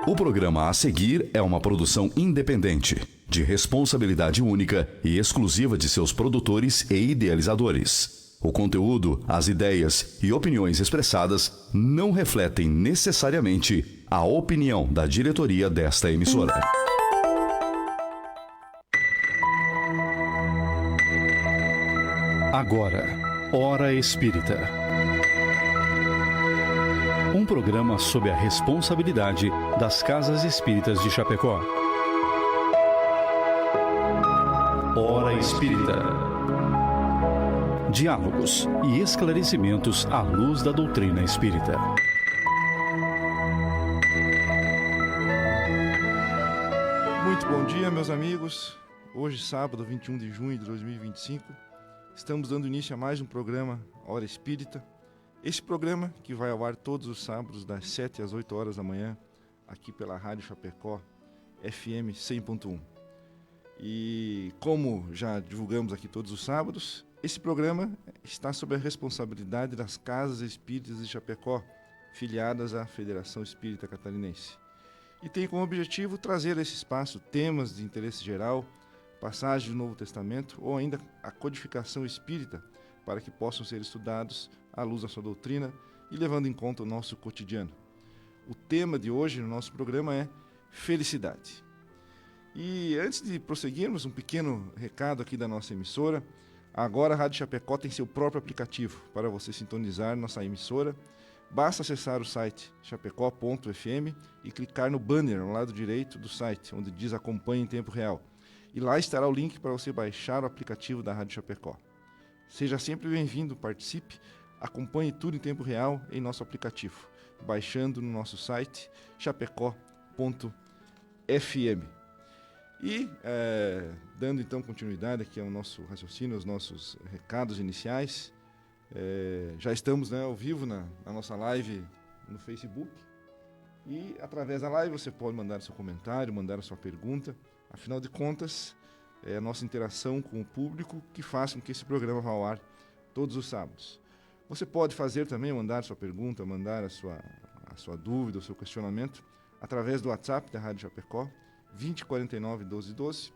O programa a seguir é uma produção independente, de responsabilidade única e exclusiva de seus produtores e idealizadores. O conteúdo, as ideias e opiniões expressadas não refletem necessariamente a opinião da diretoria desta emissora. Agora, Hora Espírita. Um programa sob a responsabilidade das Casas Espíritas de Chapecó. Hora Espírita. Diálogos e esclarecimentos à luz da doutrina espírita. Muito bom dia, meus amigos. Hoje, sábado, 21 de junho de 2025, estamos dando início a mais um programa Hora Espírita. Esse programa que vai ao ar todos os sábados, das 7 às 8 horas da manhã, aqui pela Rádio Chapecó, FM 100.1. E como já divulgamos aqui todos os sábados, esse programa está sob a responsabilidade das Casas Espíritas de Chapecó, filiadas à Federação Espírita Catarinense. E tem como objetivo trazer a esse espaço temas de interesse geral, passagem do Novo Testamento ou ainda a codificação espírita, para que possam ser estudados à luz da sua doutrina e levando em conta o nosso cotidiano. O tema de hoje no nosso programa é felicidade. E antes de prosseguirmos, um pequeno recado aqui da nossa emissora. Agora a Rádio Chapecó tem seu próprio aplicativo para você sintonizar nossa emissora. Basta acessar o site chapecó.fm e clicar no banner ao lado direito do site, onde diz Acompanhe em Tempo Real. E lá estará o link para você baixar o aplicativo da Rádio Chapecó. Seja sempre bem-vindo, participe, acompanhe tudo em tempo real em nosso aplicativo, baixando no nosso site chapecó.fm. E, dando então continuidade aqui ao nosso raciocínio, aos nossos recados iniciais, já estamos ao vivo na nossa live no Facebook. E através da live você pode mandar seu comentário, mandar a sua pergunta. Afinal de contas, é a nossa interação com o público que faz com que esse programa vá ao ar todos os sábados. Você pode fazer também, mandar sua pergunta, mandar a sua dúvida, o seu questionamento, através do WhatsApp da Rádio Chapecó, 2049 1212,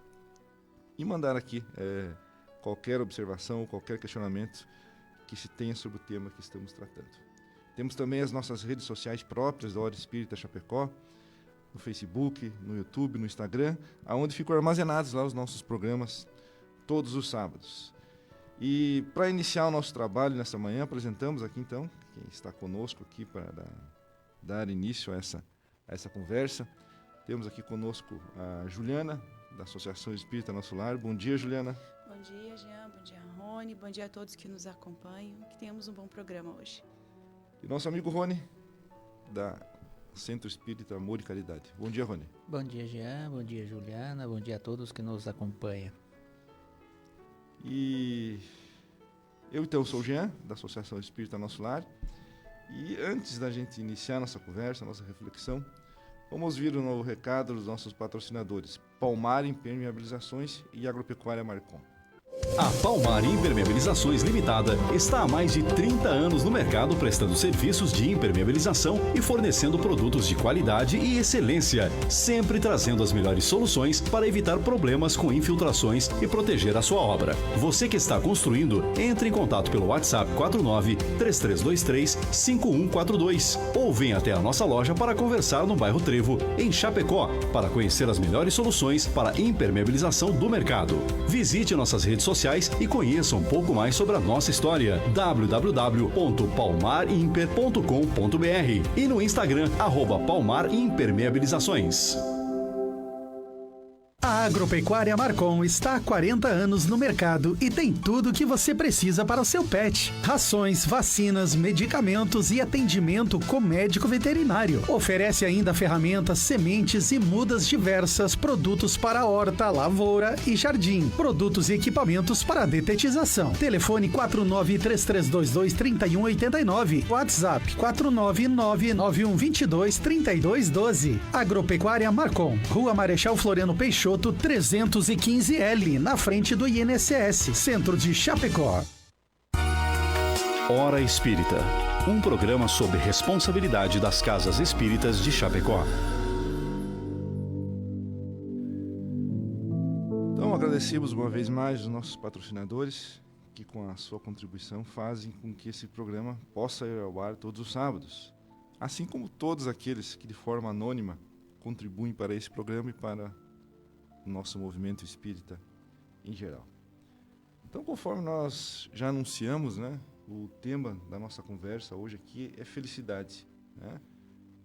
e mandar aqui qualquer observação, qualquer questionamento que se tenha sobre o tema que estamos tratando. Temos também as nossas redes sociais próprias da Hora Espírita Chapecó, no Facebook, no YouTube, no Instagram, onde ficam armazenados lá os nossos programas todos os sábados. E para iniciar o nosso trabalho nessa manhã, apresentamos aqui então quem está conosco aqui para dar início a essa conversa. Temos aqui conosco a Juliana, da Associação Espírita Nosso Lar. Bom dia, Juliana. Bom dia, Jean. Bom dia, Rony. Bom dia a todos que nos acompanham. Que tenhamos um bom programa hoje. E nosso amigo Rony, da Centro Espírita Amor e Caridade. Bom dia, Rony. Bom dia, Jean. Bom dia, Juliana. Bom dia a todos que nos acompanham. E eu, então, sou o Jean, da Associação Espírita Nosso Lar. E antes da gente iniciar nossa conversa, nossa reflexão, vamos ouvir o novo recado dos nossos patrocinadores, Palmar Impermeabilizações e Agropecuária Marcon. A Palmar Impermeabilizações Limitada está há mais de 30 anos no mercado prestando serviços de impermeabilização e fornecendo produtos de qualidade e excelência, sempre trazendo as melhores soluções para evitar problemas com infiltrações e proteger a sua obra. Você que está construindo, entre em contato pelo WhatsApp 49-3323-5142 ou venha até a nossa loja para conversar no bairro Trevo, em Chapecó, para conhecer as melhores soluções para impermeabilização do mercado. Visite nossas redes sociais e conheça um pouco mais sobre a nossa história. www.palmarimper.com.br e no Instagram @palmarimpermeabilizações. A Agropecuária Marcon está há 40 anos no mercado e tem tudo o que você precisa para o seu pet. Rações, vacinas, medicamentos e atendimento com médico veterinário. Oferece ainda ferramentas, sementes e mudas diversas, produtos para horta, lavoura e jardim. Produtos e equipamentos para detetização. Telefone 4933223189. WhatsApp 49991223212. Agropecuária Marcon. Rua Marechal Floriano Peixoto, 315L, na frente do INSS, Centro de Chapecó. Hora Espírita, um programa sob responsabilidade das Casas Espíritas de Chapecó. Agradecemos uma vez mais os nossos patrocinadores, que com a sua contribuição fazem com que esse programa possa ir ao ar todos os sábados, assim como todos aqueles que de forma anônima contribuem para esse programa e para o nosso movimento espírita em geral. Então, conforme nós já anunciamos, né, o tema da nossa conversa hoje aqui é felicidade, né?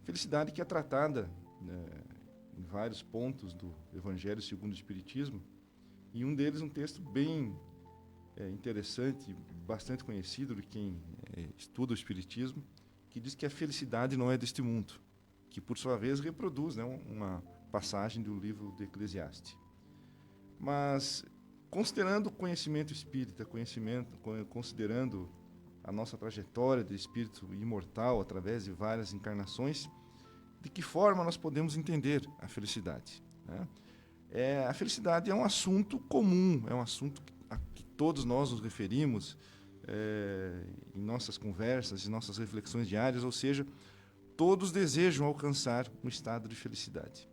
Felicidade que é tratada, né, em vários pontos do Evangelho segundo o Espiritismo, e um deles um texto bem interessante, bastante conhecido de quem estuda o Espiritismo, que diz que a felicidade não é deste mundo, que por sua vez reproduz, né, uma passagem do livro do Eclesiastes. Mas, considerando o conhecimento espírita, considerando a nossa trajetória de espírito imortal através de várias encarnações, de que forma nós podemos entender a felicidade, né? A felicidade é um assunto comum, é um assunto a que todos nós nos referimos em nossas conversas, em nossas reflexões diárias, ou seja, todos desejam alcançar um estado de felicidade.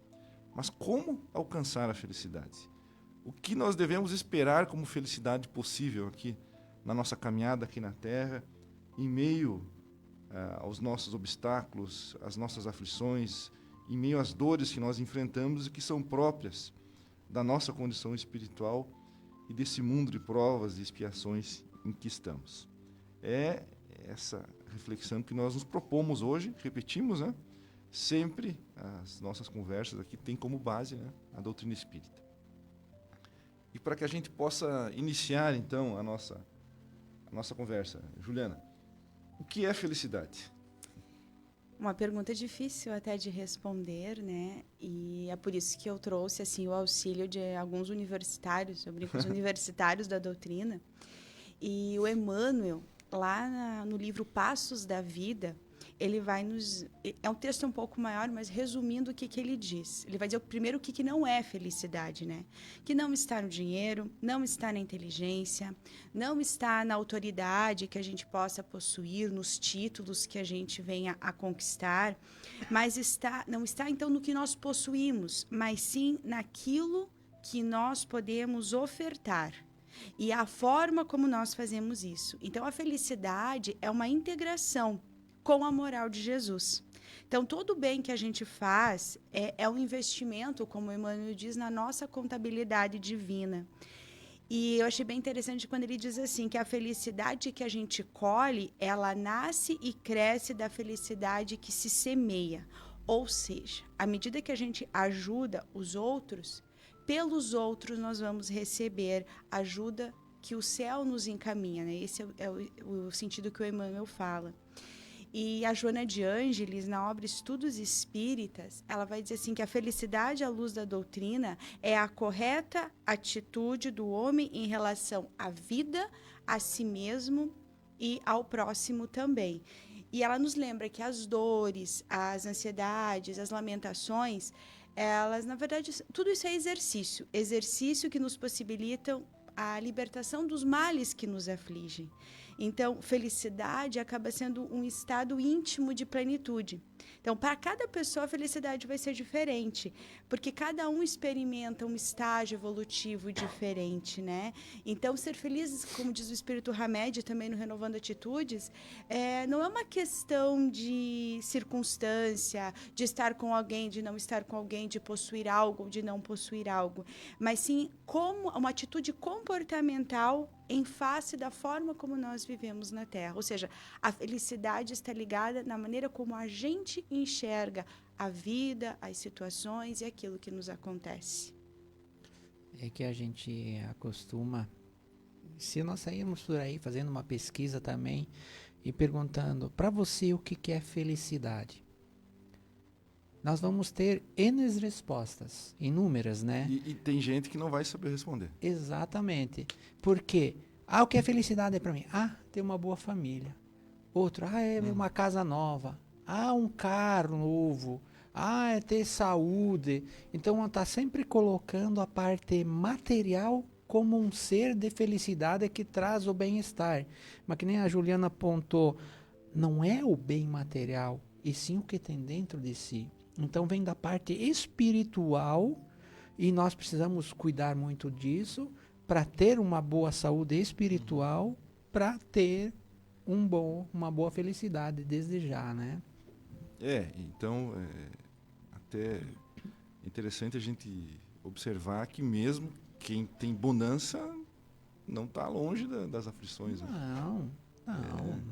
Mas como alcançar a felicidade? O que nós devemos esperar como felicidade possível aqui na nossa caminhada aqui na Terra, em meio aos nossos obstáculos, às nossas aflições, em meio às dores que nós enfrentamos e que são próprias da nossa condição espiritual e desse mundo de provas e expiações em que estamos. É essa reflexão que nós nos propomos hoje, repetimos, né? Sempre as nossas conversas aqui têm como base, né, a doutrina espírita. E para que a gente possa iniciar, então, a nossa conversa, Juliana, o que é felicidade? Uma pergunta difícil até de responder, né? E é por isso que eu trouxe assim o auxílio de alguns universitários, eu brinco com os universitários da doutrina. E o Emmanuel, lá no livro Passos da Vida, ele vai nos... É um texto um pouco maior, mas resumindo o que ele diz. Ele vai dizer primeiro o que não é felicidade, né? Que não está no dinheiro, não está na inteligência, não está na autoridade que a gente possa possuir, nos títulos que a gente venha a conquistar, mas não está então no que nós possuímos, mas sim naquilo que nós podemos ofertar. E a forma como nós fazemos isso. Então, a felicidade é uma integração com a moral de Jesus. Então, todo o bem que a gente faz é um investimento, como o Emmanuel diz, na nossa contabilidade divina. E eu achei bem interessante quando ele diz assim, que a felicidade que a gente colhe, ela nasce e cresce da felicidade que se semeia. Ou seja, à medida que a gente ajuda os outros, pelos outros nós vamos receber ajuda que o céu nos encaminha, né? Esse é o sentido que o Emmanuel fala. E a Joana de Ângeles, na obra Estudos Espíritas, ela vai dizer assim que a felicidade à luz da doutrina é a correta atitude do homem em relação à vida, a si mesmo e ao próximo também. E ela nos lembra que as dores, as ansiedades, as lamentações, elas, na verdade, tudo isso é exercício que nos possibilitam a libertação dos males que nos afligem. Então, felicidade acaba sendo um estado íntimo de plenitude. Então, para cada pessoa, a felicidade vai ser diferente, porque cada um experimenta um estágio evolutivo diferente, né? Então, ser feliz, como diz o Espírito Hamed, também no Renovando Atitudes, não é uma questão de circunstância, de estar com alguém, de não estar com alguém, de possuir algo, de não possuir algo, mas sim como uma atitude comportamental em face da forma como nós vivemos na Terra. Ou seja, a felicidade está ligada na maneira como a gente enxerga a vida, as situações e aquilo que nos acontece. É que a gente acostuma, se nós sairmos por aí fazendo uma pesquisa também e perguntando para você o que é felicidade, nós vamos ter N respostas, inúmeras, né? E tem gente que não vai saber responder. Exatamente. Por quê? O que é felicidade para mim? Ter uma boa família. Outro, é uma casa nova. Um carro novo. É ter saúde. Então, está sempre colocando a parte material como um ser de felicidade que traz o bem-estar. Mas que nem a Juliana apontou, não é o bem material, e sim o que tem dentro de si. Então, vem da parte espiritual E nós precisamos cuidar muito disso para ter uma boa saúde espiritual, para ter uma boa felicidade desde já, né? Então, até interessante a gente observar que mesmo quem tem bonança não está longe das aflições. Né? Não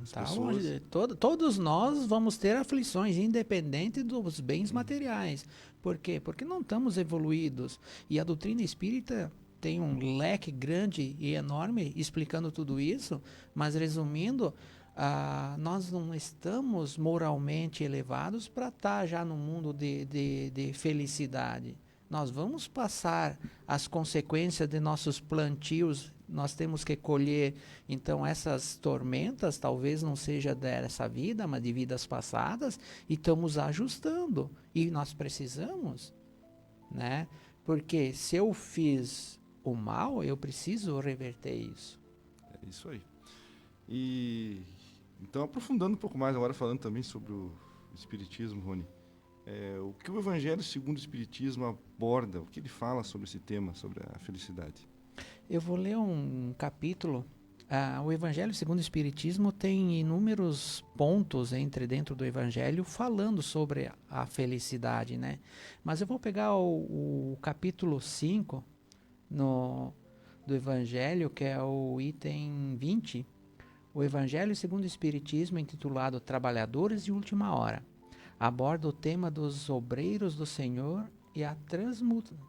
está pessoas... longe. Todos nós vamos ter aflições, independente dos bens materiais. Por quê? Porque não estamos evoluídos. E a doutrina espírita tem um leque grande e enorme explicando tudo isso, mas resumindo, nós não estamos moralmente elevados para estar já no mundo de felicidade. Nós vamos passar as consequências de nossos plantios, nós temos que colher, então, essas tormentas, talvez não seja dessa vida, mas de vidas passadas, e estamos ajustando. E nós precisamos, né? Porque se eu fiz o mal, eu preciso reverter isso. É isso aí. E então, aprofundando um pouco mais, agora falando também sobre o Espiritismo, Rony, o que o Evangelho segundo o Espiritismo aborda, o que ele fala sobre esse tema, sobre a felicidade? Eu vou ler um capítulo. O Evangelho segundo o Espiritismo tem inúmeros pontos dentro do Evangelho falando sobre a felicidade, né? Mas eu vou pegar o capítulo 5 do Evangelho, que é o item 20. O Evangelho segundo o Espiritismo, intitulado Trabalhadores de Última Hora, aborda o tema dos obreiros do Senhor e a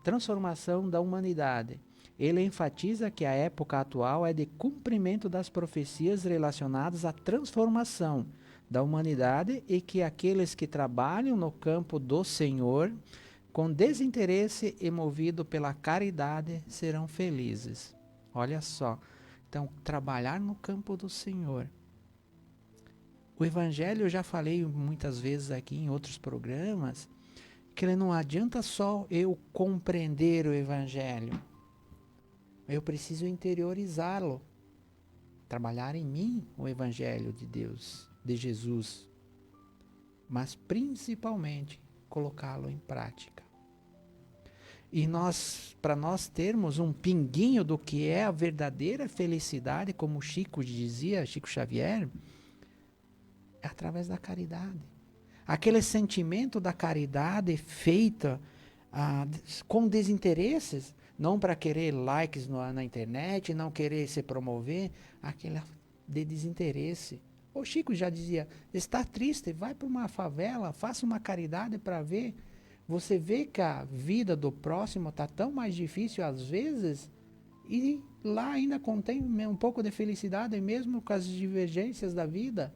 transformação da humanidade. Ele enfatiza que a época atual é de cumprimento das profecias relacionadas à transformação da humanidade e que aqueles que trabalham no campo do Senhor, com desinteresse e movido pela caridade, serão felizes. Olha só. Então, trabalhar no campo do Senhor. O Evangelho, eu já falei muitas vezes aqui em outros programas, que ele não adianta só eu compreender o Evangelho. Eu preciso interiorizá-lo. Trabalhar em mim o Evangelho de Deus, de Jesus. Mas, principalmente, colocá-lo em prática. E para nós termos um pinguinho do que é a verdadeira felicidade, como Chico dizia, Chico Xavier, é através da caridade. Aquele sentimento da caridade feita com desinteresses, não para querer likes na internet, não querer se promover, aquele de desinteresse. O Chico já dizia, está triste, vai para uma favela, faça uma caridade para ver. Você vê que a vida do próximo está tão mais difícil às vezes e lá ainda contém um pouco de felicidade, mesmo com as divergências da vida.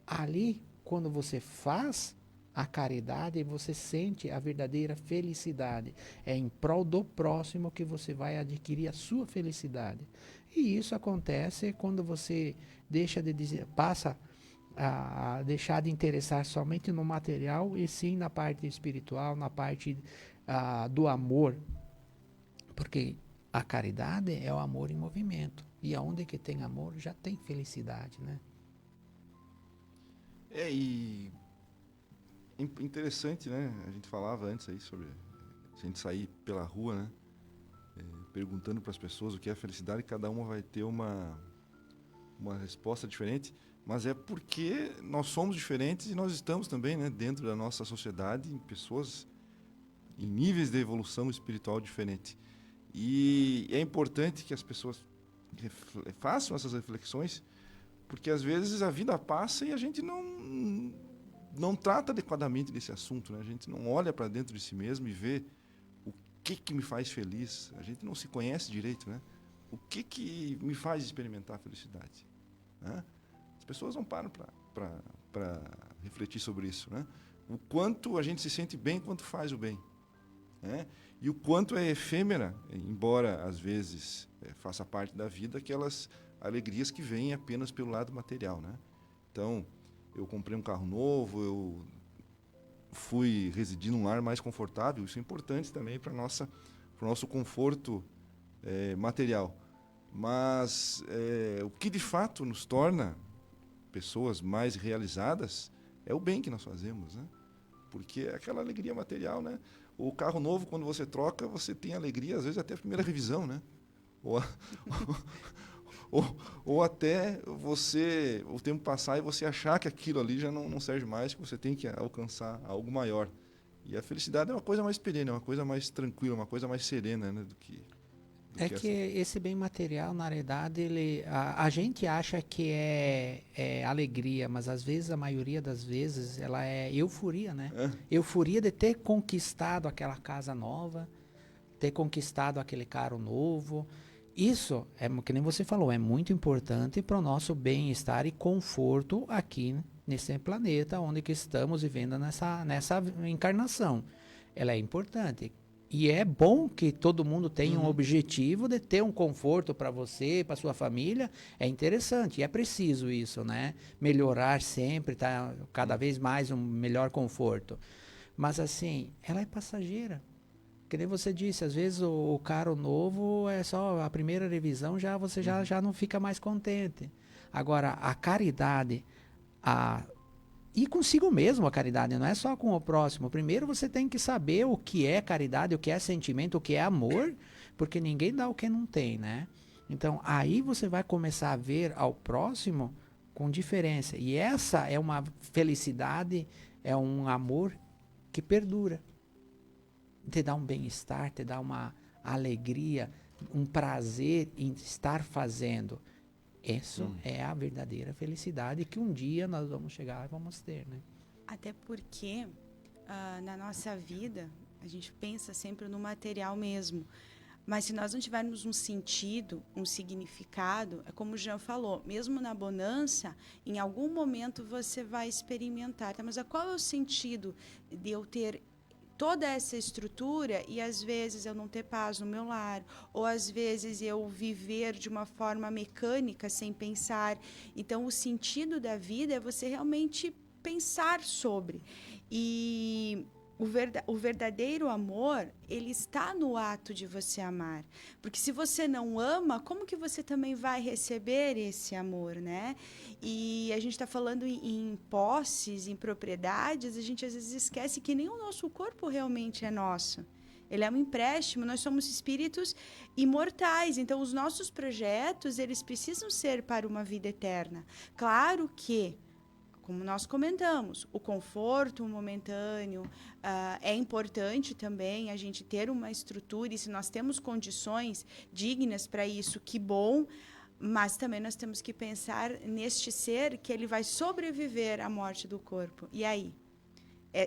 Ali, quando você faz a caridade, você sente a verdadeira felicidade. É em prol do próximo que você vai adquirir a sua felicidade. E isso acontece quando você passa a deixar de interessar somente no material e sim na parte espiritual, na parte do amor. Porque a caridade é o amor em movimento. E aonde que tem amor, já tem felicidade, né? E interessante, né? A gente falava antes aí sobre a gente sair pela rua, né? Perguntando para as pessoas o que é felicidade, e cada uma vai ter uma resposta diferente. Mas é porque nós somos diferentes e nós estamos também, né, dentro da nossa sociedade, em pessoas em níveis de evolução espiritual diferentes. E é importante que as pessoas façam essas reflexões, porque às vezes a vida passa e a gente não trata adequadamente desse assunto, né? A gente não olha para dentro de si mesmo e vê o que me faz feliz. A gente não se conhece direito, né? O que me faz experimentar a felicidade, né? As pessoas não param para refletir sobre isso, né? O quanto a gente se sente bem quando faz o bem, né? E o quanto é efêmera, embora às vezes faça parte da vida, aquelas alegrias que vêm apenas pelo lado material, né? Então, eu comprei um carro novo, eu fui residir num lar mais confortável, isso é importante também para o nosso conforto material. Mas o que de fato nos torna pessoas mais realizadas é o bem que nós fazemos, né? porque é aquela alegria material, né? O carro novo, quando você troca, você tem alegria, às vezes até a primeira revisão, né? Ou até o tempo passar e você achar que aquilo ali já não serve mais, que você tem que alcançar algo maior. E a felicidade é uma coisa mais perene, é uma coisa mais tranquila, uma coisa mais serena, né, do que esse bem material, na realidade, a gente acha que é alegria, mas às vezes, a maioria das vezes, ela é euforia, né? Euforia de ter conquistado aquela casa nova, ter conquistado aquele carro novo. Isso, que nem você falou, é muito importante para o nosso bem-estar e conforto aqui nesse planeta onde que estamos vivendo nessa encarnação. Ela é importante. E é bom que todo mundo tenha um objetivo de ter um conforto para você, para sua família. É interessante, e é preciso isso, né? Melhorar sempre, tá? Cada vez mais um melhor conforto. Mas assim, ela é passageira. Que nem você disse, às vezes o carro novo é só a primeira revisão, você já não fica mais contente. Agora, a caridade, e consigo mesmo a caridade, não é só com o próximo. Primeiro você tem que saber o que é caridade, o que é sentimento, o que é amor, porque ninguém dá o que não tem, né? Então, aí você vai começar a ver ao próximo com diferença. E essa é uma felicidade, é um amor que perdura. Te dá um bem-estar, te dá uma alegria, um prazer em estar fazendo. Isso é a verdadeira felicidade que um dia nós vamos chegar e vamos ter, né? Até porque na nossa vida a gente pensa sempre no material mesmo. Mas se nós não tivermos um sentido, um significado, é como o Jean falou, mesmo na bonança, em algum momento você vai experimentar. Tá? Mas qual é o sentido de eu ter toda essa estrutura e às vezes eu não ter paz no meu lar, ou às vezes eu viver de uma forma mecânica sem pensar? Então o sentido da vida é você realmente pensar sobre. E o verdadeiro amor, ele está no ato de você amar. Porque se você não ama, como que você também vai receber esse amor, né? E a gente está falando em posses, em propriedades, a gente às vezes esquece que nem o nosso corpo realmente é nosso. Ele é um empréstimo, nós somos espíritos imortais, então os nossos projetos, eles precisam ser para uma vida eterna. Claro que, como nós comentamos, o conforto momentâneo é importante também a gente ter uma estrutura, e se nós temos condições dignas para isso, que bom, mas também nós temos que pensar neste ser que ele vai sobreviver à morte do corpo. E aí?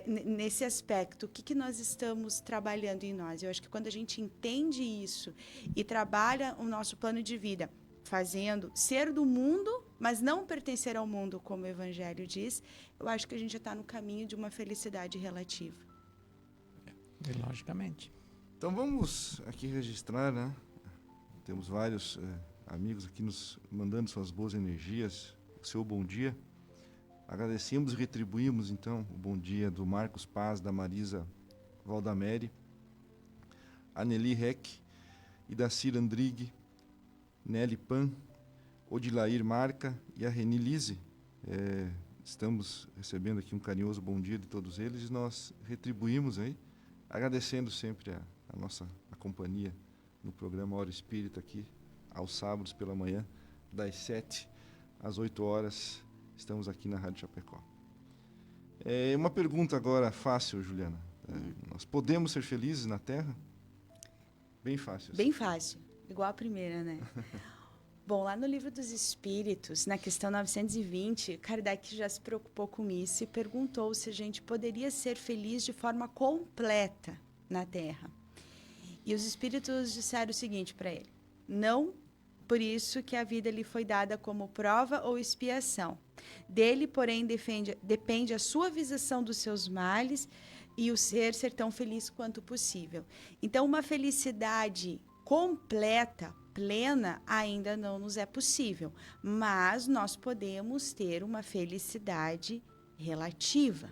Nesse aspecto, o que nós estamos trabalhando em nós? Eu acho que quando a gente entende isso e trabalha o nosso plano de vida, fazendo ser do mundo, mas não pertencer ao mundo, como o Evangelho diz, eu acho que a gente já está no caminho de uma felicidade relativa. Logicamente. Então vamos aqui registrar, né? Temos vários amigos aqui nos mandando suas boas energias, o seu bom dia. Agradecemos e retribuímos, então, o bom dia do Marcos Paz, da Marisa Valdamere, a Nelly Reck e da Cira Andrigue, Nelly Pan, Odilair Marca e a Reni Lise. Estamos recebendo aqui um carinhoso bom dia de todos eles e nós retribuímos aí, agradecendo sempre a companhia no programa Hora Espírita aqui, aos sábados pela manhã, das 7 às 8 horas, estamos aqui na Rádio Chapecó. Uma pergunta agora fácil, Juliana. Nós podemos ser felizes na Terra? Bem fácil. Bem fácil. Igual a primeira, né? Bom, lá no Livro dos Espíritos, na questão 920, Kardec já se preocupou com isso e perguntou se a gente poderia ser feliz de forma completa na Terra. E os Espíritos disseram o seguinte para ele: não, por isso que a vida lhe foi dada como prova ou expiação. Dele, porém, depende a suavização dos seus males e o ser tão feliz quanto possível. Então, uma felicidade completa, plena, ainda não nos é possível, mas nós podemos ter uma felicidade relativa.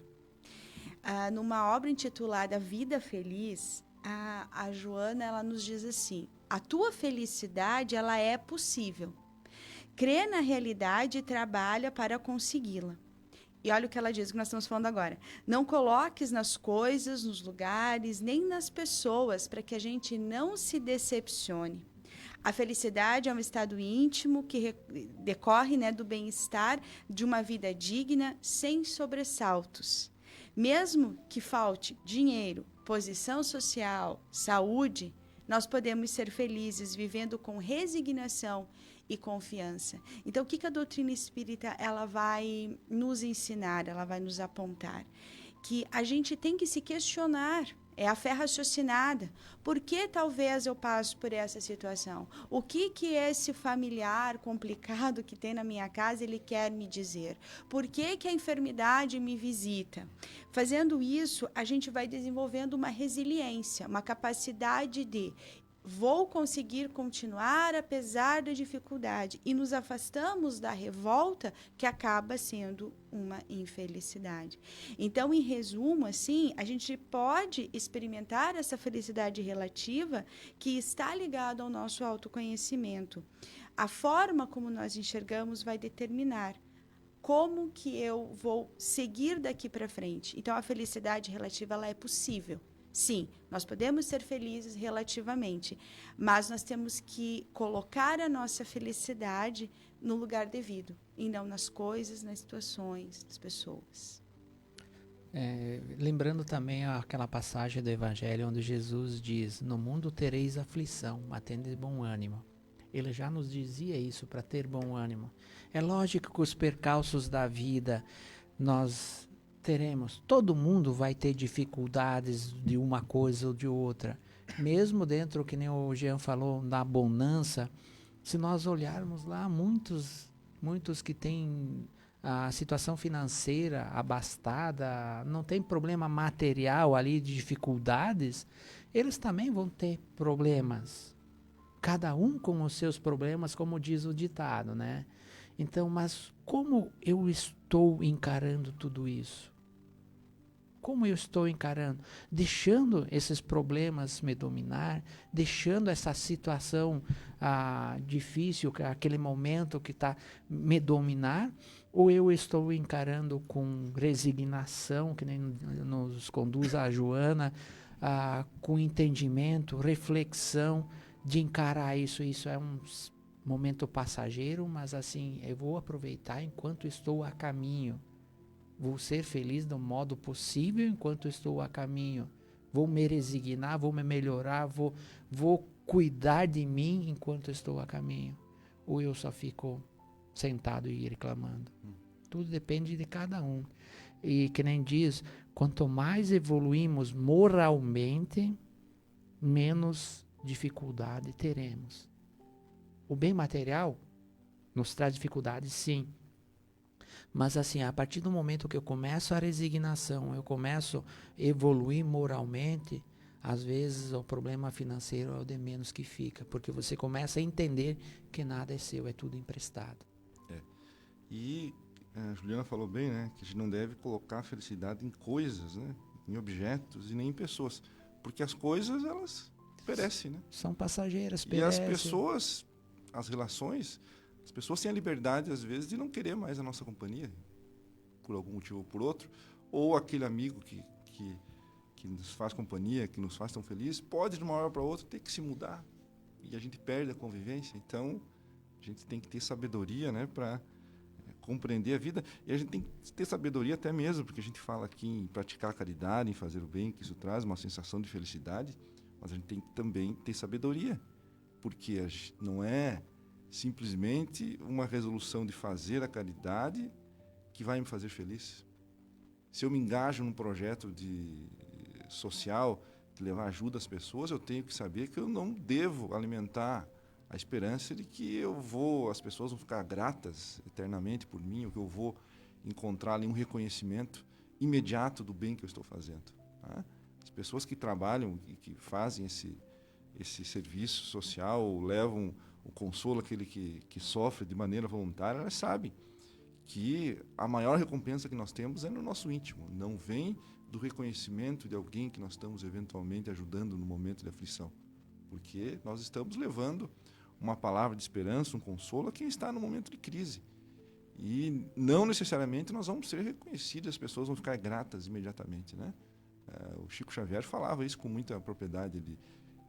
Numa obra intitulada Vida Feliz, a Joana ela nos diz assim: a tua felicidade ela é possível. Crê na realidade e trabalha para consegui-la. E olha o que ela diz, que nós estamos falando agora. Não coloques nas coisas, nos lugares, nem nas pessoas, para que a gente não se decepcione. A felicidade é um estado íntimo que decorre, né, do bem-estar de uma vida digna, sem sobressaltos. Mesmo que falte dinheiro, posição social, saúde, nós podemos ser felizes vivendo com resignação e confiança. Então, o que a doutrina espírita ela vai nos ensinar, ela vai nos apontar? Que a gente tem que se questionar, é a fé raciocinada. Por que talvez eu passo por essa situação? O que esse familiar complicado que tem na minha casa, ele quer me dizer? Por que a enfermidade me visita? Fazendo isso, a gente vai desenvolvendo uma resiliência, uma capacidade de vou conseguir continuar apesar da dificuldade, e nos afastamos da revolta que acaba sendo uma infelicidade. Então, em resumo, assim, a gente pode experimentar essa felicidade relativa que está ligada ao nosso autoconhecimento. A forma como nós enxergamos vai determinar como que eu vou seguir daqui para frente. Então, a felicidade relativa ela é possível. Sim, nós podemos ser felizes relativamente, mas nós temos que colocar a nossa felicidade no lugar devido, e não nas coisas, nas situações, nas pessoas. Lembrando também aquela passagem do Evangelho onde Jesus diz: no mundo tereis aflição, mas tendes bom ânimo. Ele já nos dizia isso, para ter bom ânimo. É lógico que os percalços da vida nós teremos. Todo mundo vai ter dificuldades de uma coisa ou de outra. Mesmo dentro, que nem o Jean falou, da bonança, se nós olharmos lá, muitos que têm a situação financeira abastada, não tem problema material ali de dificuldades, eles também vão ter problemas. Cada um com os seus problemas, como diz o ditado, né? Então, mas como eu estou encarando tudo isso? Como eu estou encarando? Deixando esses problemas me dominar, deixando essa situação difícil, aquele momento que está me dominar, ou eu estou encarando com resignação, que nem nos conduz a Joana, com entendimento, reflexão, de encarar isso. Isso é um momento passageiro, mas assim, eu vou aproveitar enquanto estou a caminho. Vou ser feliz do modo possível enquanto estou a caminho. Vou me resignar, vou me melhorar, vou cuidar de mim enquanto estou a caminho. Ou eu só fico sentado e reclamando. Tudo depende de cada um. E que nem diz, quanto mais evoluímos moralmente, menos dificuldade teremos. O bem material nos traz dificuldades, sim. Mas assim, a partir do momento que eu começo a resignação, eu começo a evoluir moralmente, às vezes o problema financeiro é o de menos que fica, porque você começa a entender que nada é seu, é tudo emprestado. E a Juliana falou bem, né, que a gente não deve colocar a felicidade em coisas, né, em objetos e nem em pessoas, porque as coisas, elas perecem, né? São passageiras, perecem. E as pessoas, as relações, as pessoas têm a liberdade, às vezes, de não querer mais a nossa companhia, por algum motivo ou por outro, ou aquele amigo que nos faz companhia, que nos faz tão felizes, pode, de uma hora para outra, ter que se mudar, e a gente perde a convivência. Então, a gente tem que ter sabedoria, né, para compreender a vida, e a gente tem que ter sabedoria até mesmo, porque a gente fala aqui em praticar a caridade, em fazer o bem, que isso traz uma sensação de felicidade, mas a gente tem que também ter sabedoria, porque não é simplesmente uma resolução de fazer a caridade que vai me fazer feliz. Se eu me engajo num projeto social, de levar ajuda às pessoas, eu tenho que saber que eu não devo alimentar a esperança de que as pessoas vão ficar gratas eternamente por mim, ou que eu vou encontrar ali um reconhecimento imediato do bem que eu estou fazendo. Tá? As pessoas que trabalham e que fazem esse serviço social, levam o consolo àquele que sofre de maneira voluntária, elas sabem que a maior recompensa que nós temos é no nosso íntimo, não vem do reconhecimento de alguém que nós estamos eventualmente ajudando no momento de aflição, porque nós estamos levando uma palavra de esperança, um consolo a quem está no momento de crise. E não necessariamente nós vamos ser reconhecidos, as pessoas vão ficar gratas imediatamente, né? O Chico Xavier falava isso com muita propriedade.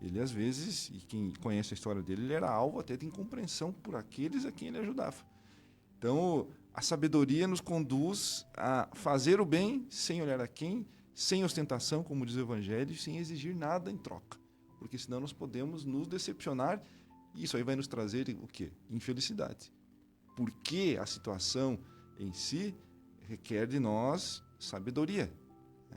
Ele às vezes, e quem conhece a história dele, ele era alvo até de incompreensão por aqueles a quem ele ajudava. Então, a sabedoria nos conduz a fazer o bem sem olhar a quem, sem ostentação, como diz o Evangelho, sem exigir nada em troca. Porque senão nós podemos nos decepcionar e isso aí vai nos trazer o quê? Infelicidade. Porque a situação em si requer de nós sabedoria.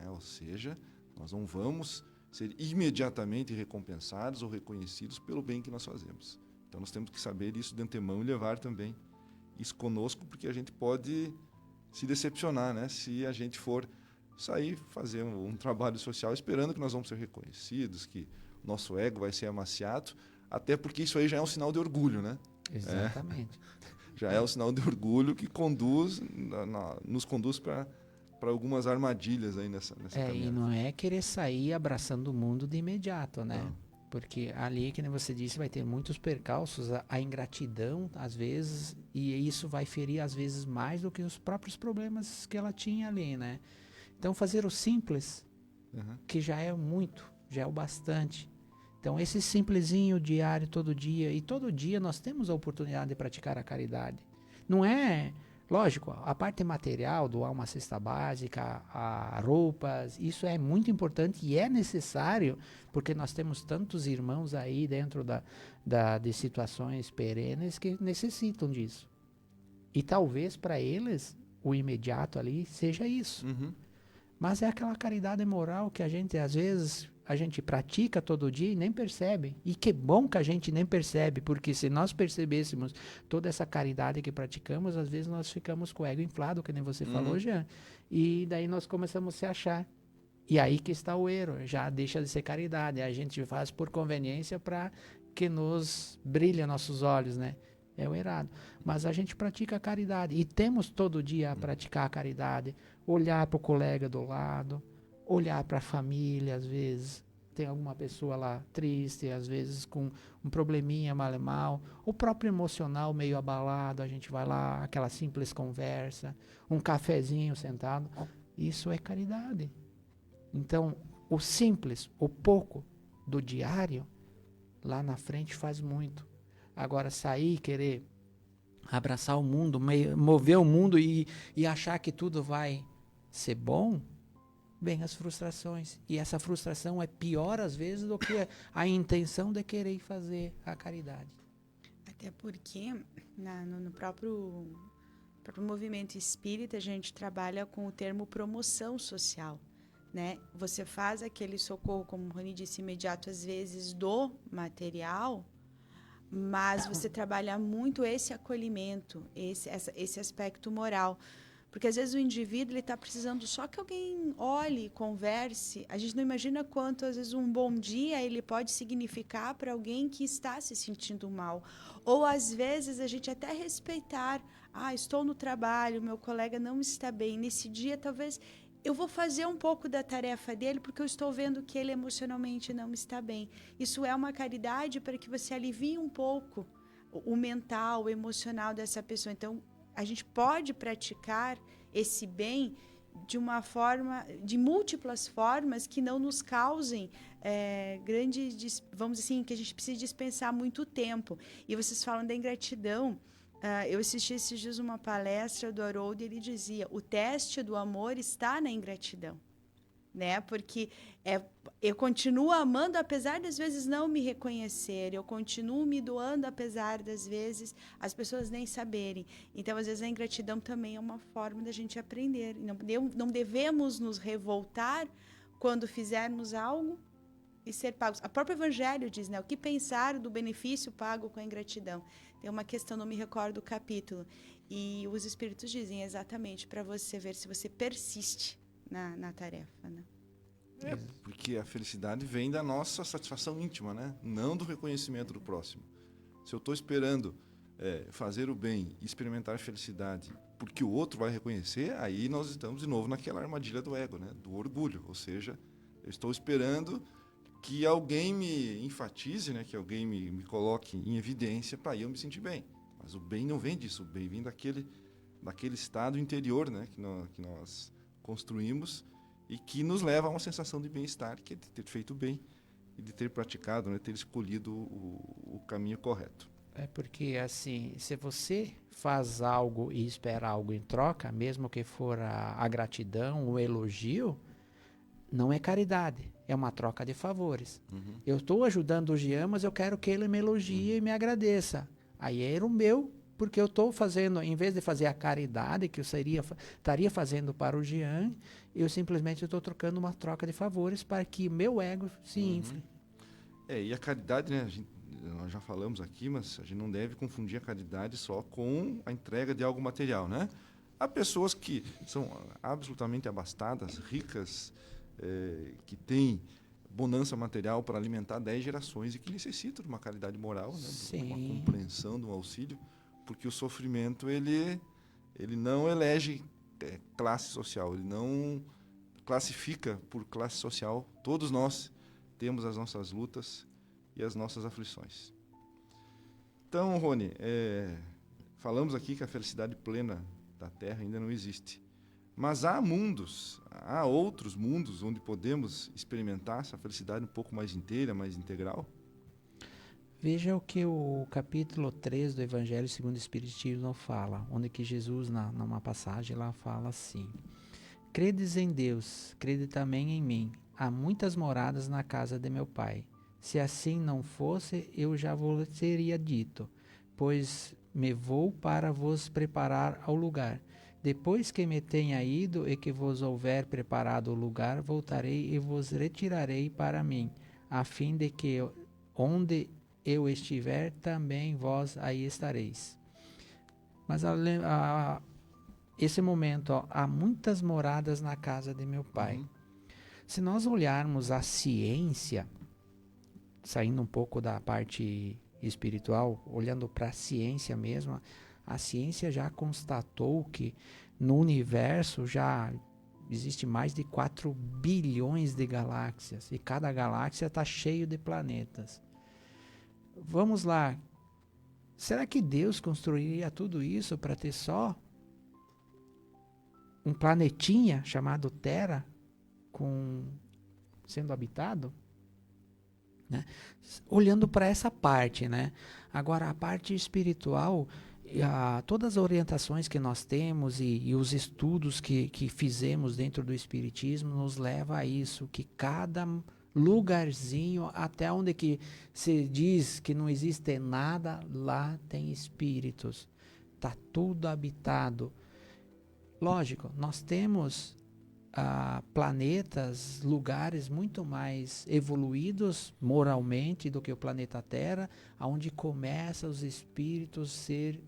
Ou seja, nós não vamos ser imediatamente recompensados ou reconhecidos pelo bem que nós fazemos. Então nós temos que saber isso de antemão e levar também isso conosco, porque a gente pode se decepcionar, né? Se a gente for sair fazer um trabalho social esperando que nós vamos ser reconhecidos, que o nosso ego vai ser amaciado, até porque isso aí já é um sinal de orgulho, né? Exatamente. Já é um sinal de orgulho que nos conduz para algumas armadilhas aí nessa caminhada. E não é querer sair abraçando o mundo de imediato, né? Não. Porque ali, que nem você disse, vai ter muitos percalços, a ingratidão, às vezes, e isso vai ferir, às vezes, mais do que os próprios problemas que ela tinha ali, né? Então, fazer o simples, que já é muito, já é o bastante. Então, esse simplesinho diário, todo dia, e todo dia nós temos a oportunidade de praticar a caridade. Não é... Lógico, a parte material, doar uma cesta básica, a roupas, isso é muito importante e é necessário, porque nós temos tantos irmãos aí dentro de situações perenes que necessitam disso. E talvez para eles, o imediato ali seja isso. Mas é aquela caridade moral que a gente, às vezes, a gente pratica todo dia e nem percebe. E que bom que a gente nem percebe, porque se nós percebêssemos toda essa caridade que praticamos, às vezes nós ficamos com o ego inflado, que nem você falou, Jean. E daí nós começamos a se achar. E aí que está o erro, já deixa de ser caridade. A gente faz por conveniência para que nos brilhe nossos olhos, né? É o errado. Mas a gente pratica a caridade. E temos todo dia a praticar a caridade. Olhar para o colega do lado, olhar para a família, às vezes. Tem alguma pessoa lá triste, às vezes com um probleminha mal. O próprio emocional meio abalado, a gente vai lá, aquela simples conversa, um cafezinho sentado. Isso é caridade. Então, o simples, o pouco do diário, lá na frente faz muito. Agora, sair e querer abraçar o mundo, mover o mundo e achar que tudo vai ser bom, vem as frustrações. E essa frustração é pior, às vezes, do que a intenção de querer fazer a caridade. Até porque, no próprio movimento espírita, a gente trabalha com o termo promoção social. Né? Você faz aquele socorro, como o Rony disse, imediato, às vezes, do material, mas você trabalha muito esse acolhimento, esse aspecto moral. Porque, às vezes, o indivíduo está precisando só que alguém olhe, converse. A gente não imagina quanto, às vezes, um bom dia ele pode significar para alguém que está se sentindo mal. Ou, às vezes, a gente até respeitar. Estou no trabalho, meu colega não está bem. Nesse dia, talvez... eu vou fazer um pouco da tarefa dele porque eu estou vendo que ele emocionalmente não está bem. Isso é uma caridade para que você alivie um pouco o mental, o emocional dessa pessoa. Então, a gente pode praticar esse bem de uma forma, de múltiplas formas que não nos causem grandes, vamos dizer assim, que a gente precise dispensar muito tempo. E vocês falam da ingratidão. Eu assisti esses dias uma palestra do Haroldo e ele dizia: o teste do amor está na ingratidão, né? Porque eu continuo amando apesar das vezes não me reconhecer, eu continuo me doando apesar das vezes as pessoas nem saberem. Então, às vezes, a ingratidão também é uma forma da gente aprender. Não devemos nos revoltar quando fizermos algo e ser pagos. O próprio Evangelho diz, né? O que pensar do benefício pago com a ingratidão? Tem uma questão, não me recordo o capítulo, e os Espíritos dizem exatamente para você ver se você persiste na tarefa, né? Porque a felicidade vem da nossa satisfação íntima, né? Não do reconhecimento do próximo. Se eu estou esperando fazer o bem e experimentar felicidade porque o outro vai reconhecer, aí nós estamos de novo naquela armadilha do ego, né? Do orgulho. Ou seja, eu estou esperando que alguém me enfatize, né? Que alguém me coloque em evidência para eu me sentir bem. Mas o bem não vem disso, o bem vem daquele estado interior, né, que nós construímos e que nos leva a uma sensação de bem-estar, que é de ter feito bem e de ter praticado, né, ter escolhido o caminho correto. É porque, assim, se você faz algo e espera algo em troca, mesmo que for a gratidão, o elogio, não é caridade, é uma troca de favores. Eu estou ajudando o Jean, mas eu quero que ele me elogie e me agradeça. Aí era o meu, porque eu estou fazendo, em vez de fazer a caridade que eu estaria fazendo para o Jean, eu simplesmente estou trocando uma troca de favores para que meu ego se infle. E a caridade, né, nós já falamos aqui, mas a gente não deve confundir a caridade só com a entrega de algo material, né? Há pessoas que são absolutamente abastadas, ricas, que têm bonança material para alimentar 10 gerações e que necessitam de uma caridade moral, né? De uma compreensão, de um auxílio, porque o sofrimento ele não elege classe social, ele não classifica por classe social. Todos nós temos as nossas lutas e as nossas aflições. Então, Rony, falamos aqui que a felicidade plena da Terra ainda não existe. Mas há outros mundos onde podemos experimentar essa felicidade um pouco mais inteira, mais integral? Veja o que o capítulo 3 do Evangelho segundo o Espiritismo fala, onde que Jesus, numa passagem, lá fala assim: credes em Deus, crede também em mim. Há muitas moradas na casa de meu Pai. Se assim não fosse, eu já vos teria dito, pois me vou para vos preparar ao lugar. Depois que me tenha ido e que vos houver preparado o lugar, voltarei e vos retirarei para mim, a fim de que onde eu estiver, também vós aí estareis. Mas esse momento, há muitas moradas na casa de meu Pai. Se nós olharmos a ciência, saindo um pouco da parte espiritual, olhando para a ciência mesmo, a ciência já constatou que no universo já existe mais de 4 bilhões de galáxias e cada galáxia está cheio de planetas. Vamos lá, será que Deus construiria tudo isso para ter só um planetinha chamado Terra sendo habitado? Né? Olhando para essa parte, né? Agora a parte espiritual, todas as orientações que nós temos e os estudos que fizemos dentro do Espiritismo nos leva a isso, que cada lugarzinho, até onde que se diz que não existe nada, lá tem espíritos, está tudo habitado. Lógico, nós temos planetas, lugares muito mais evoluídos moralmente do que o planeta Terra, onde começam os espíritos ser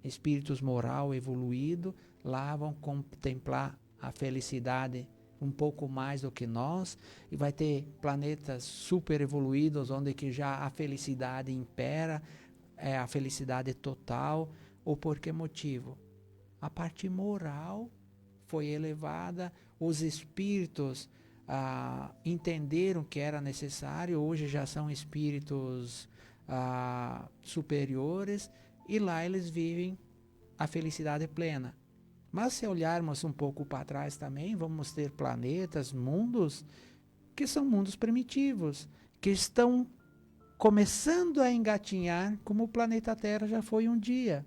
espíritos moral evoluído, lá vão contemplar a felicidade um pouco mais do que nós, e vai ter planetas super evoluídos onde que já a felicidade impera, a felicidade total. Ou por que motivo? A parte moral foi elevada, os espíritos entenderam que era necessário, hoje já são espíritos superiores, e lá eles vivem a felicidade plena. Mas se olharmos um pouco para trás também, vamos ter planetas, mundos, que são mundos primitivos, que estão começando a engatinhar como o planeta Terra já foi um dia.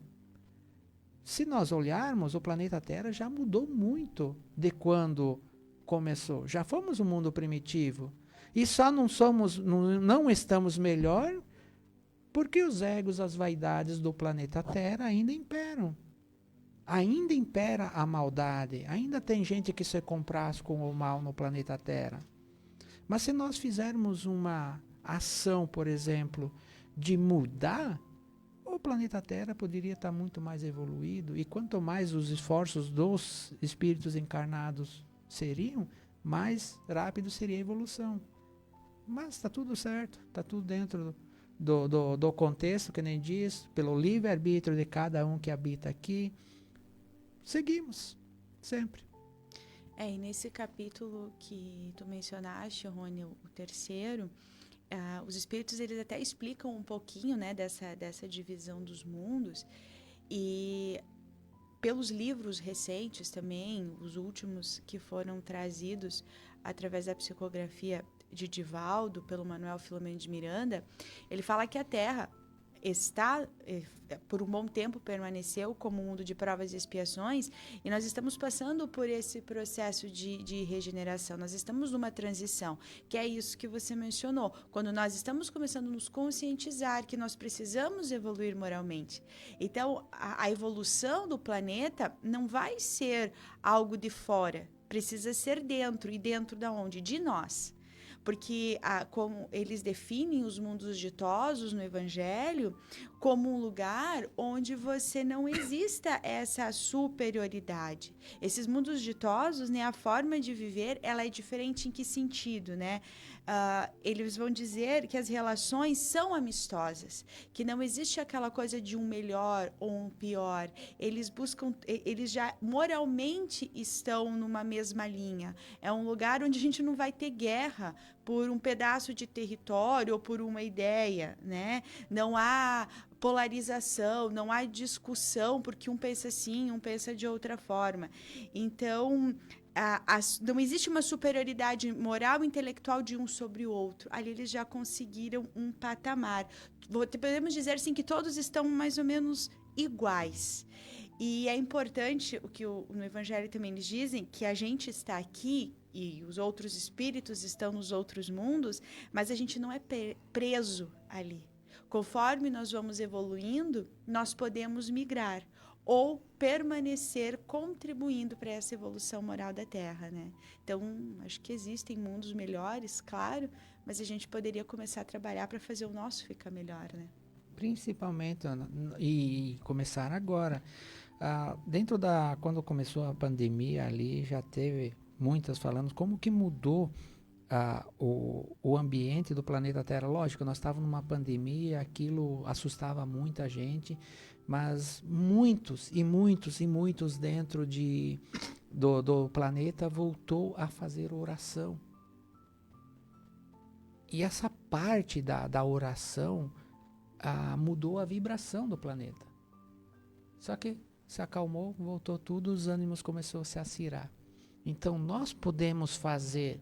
Se nós olharmos, o planeta Terra já mudou muito de quando começou. Já fomos um mundo primitivo. E só não estamos melhor porque os egos, as vaidades do planeta Terra ainda imperam. Ainda impera a maldade. Ainda tem gente que se compraz com o mal no planeta Terra. Mas se nós fizermos uma ação, por exemplo, de mudar, o planeta Terra poderia estar muito mais evoluído, e quanto mais os esforços dos espíritos encarnados seriam, mais rápido seria a evolução. Mas está tudo certo, está tudo dentro do contexto, que nem diz, pelo livre-arbítrio de cada um que habita aqui. Seguimos, sempre. E nesse capítulo que tu mencionaste, Rony, o terceiro, os espíritos eles até explicam um pouquinho, né, dessa divisão dos mundos, e pelos livros recentes também, os últimos que foram trazidos através da psicografia de Divaldo, pelo Manuel Filomeno de Miranda, ele fala que a Terra por um bom tempo permaneceu como um mundo de provas e expiações, e nós estamos passando por esse processo de regeneração, nós estamos numa transição, que é isso que você mencionou, quando nós estamos começando a nos conscientizar que nós precisamos evoluir moralmente. Então, a evolução do planeta não vai ser algo de fora, precisa ser dentro, e dentro da onde? De nós. Porque como eles definem os mundos ditosos no Evangelho como um lugar onde você não exista essa superioridade. Esses mundos ditosos, né, a forma de viver, ela é diferente em que sentido, né? Eles vão dizer que as relações são amistosas, que não existe aquela coisa de um melhor ou um pior. Eles já moralmente estão numa mesma linha. É um lugar onde a gente não vai ter guerra por um pedaço de território ou por uma ideia, né? Não há polarização, não há discussão, porque um pensa assim, um pensa de outra forma. Então, não existe uma superioridade moral e intelectual de um sobre o outro. Ali eles já conseguiram um patamar. Podemos dizer assim que todos estão mais ou menos iguais. E é importante o que no Evangelho também eles dizem, que a gente está aqui e os outros espíritos estão nos outros mundos, mas a gente não é preso ali. Conforme nós vamos evoluindo, nós podemos migrar ou permanecer contribuindo para essa evolução moral da Terra, né? Então, acho que existem mundos melhores, claro, mas a gente poderia começar a trabalhar para fazer o nosso ficar melhor, né? Principalmente, Ana, e começar agora. Quando começou a pandemia ali, já teve muitas falando como que mudou o ambiente do planeta Terra. Lógico, nós estávamos numa pandemia, aquilo assustava muita gente, mas muitos dentro do planeta voltou a fazer oração. E essa parte da oração mudou a vibração do planeta. Só que se acalmou, voltou tudo, os ânimos começaram a se acirar. Então, nós podemos fazer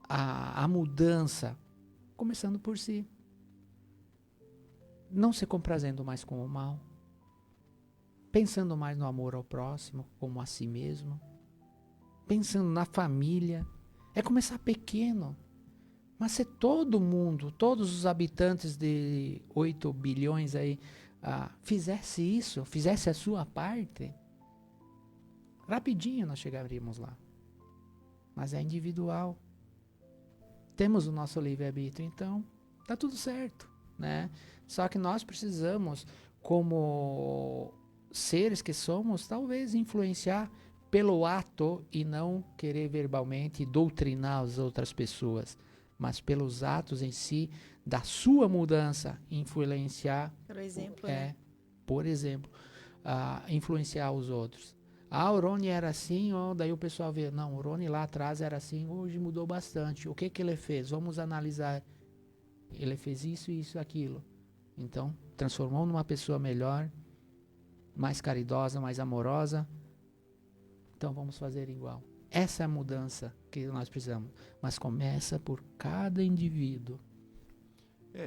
a mudança começando por si. Não se comprazendo mais com o mal. Pensando mais no amor ao próximo, como a si mesmo. Pensando na família. É começar pequeno. Mas se todo mundo, todos os habitantes de 8 bilhões aí, fizesse isso, fizesse a sua parte, rapidinho nós chegaríamos lá. Mas é individual. Temos o nosso livre-arbítrio, então tá tudo certo, né? Só que nós precisamos, como seres que somos, talvez influenciar pelo ato e não querer verbalmente doutrinar as outras pessoas, mas pelos atos em si, da sua mudança, influenciar. Pelo exemplo, né? Por exemplo, influenciar os outros. O Rony era assim, daí o pessoal vê, não, o Rony lá atrás era assim, hoje mudou bastante. O que ele fez? Vamos analisar. Ele fez isso, isso, aquilo. Então, transformou numa pessoa melhor, mais caridosa, mais amorosa. Então, vamos fazer igual. Essa é a mudança que nós precisamos. Mas começa por cada indivíduo.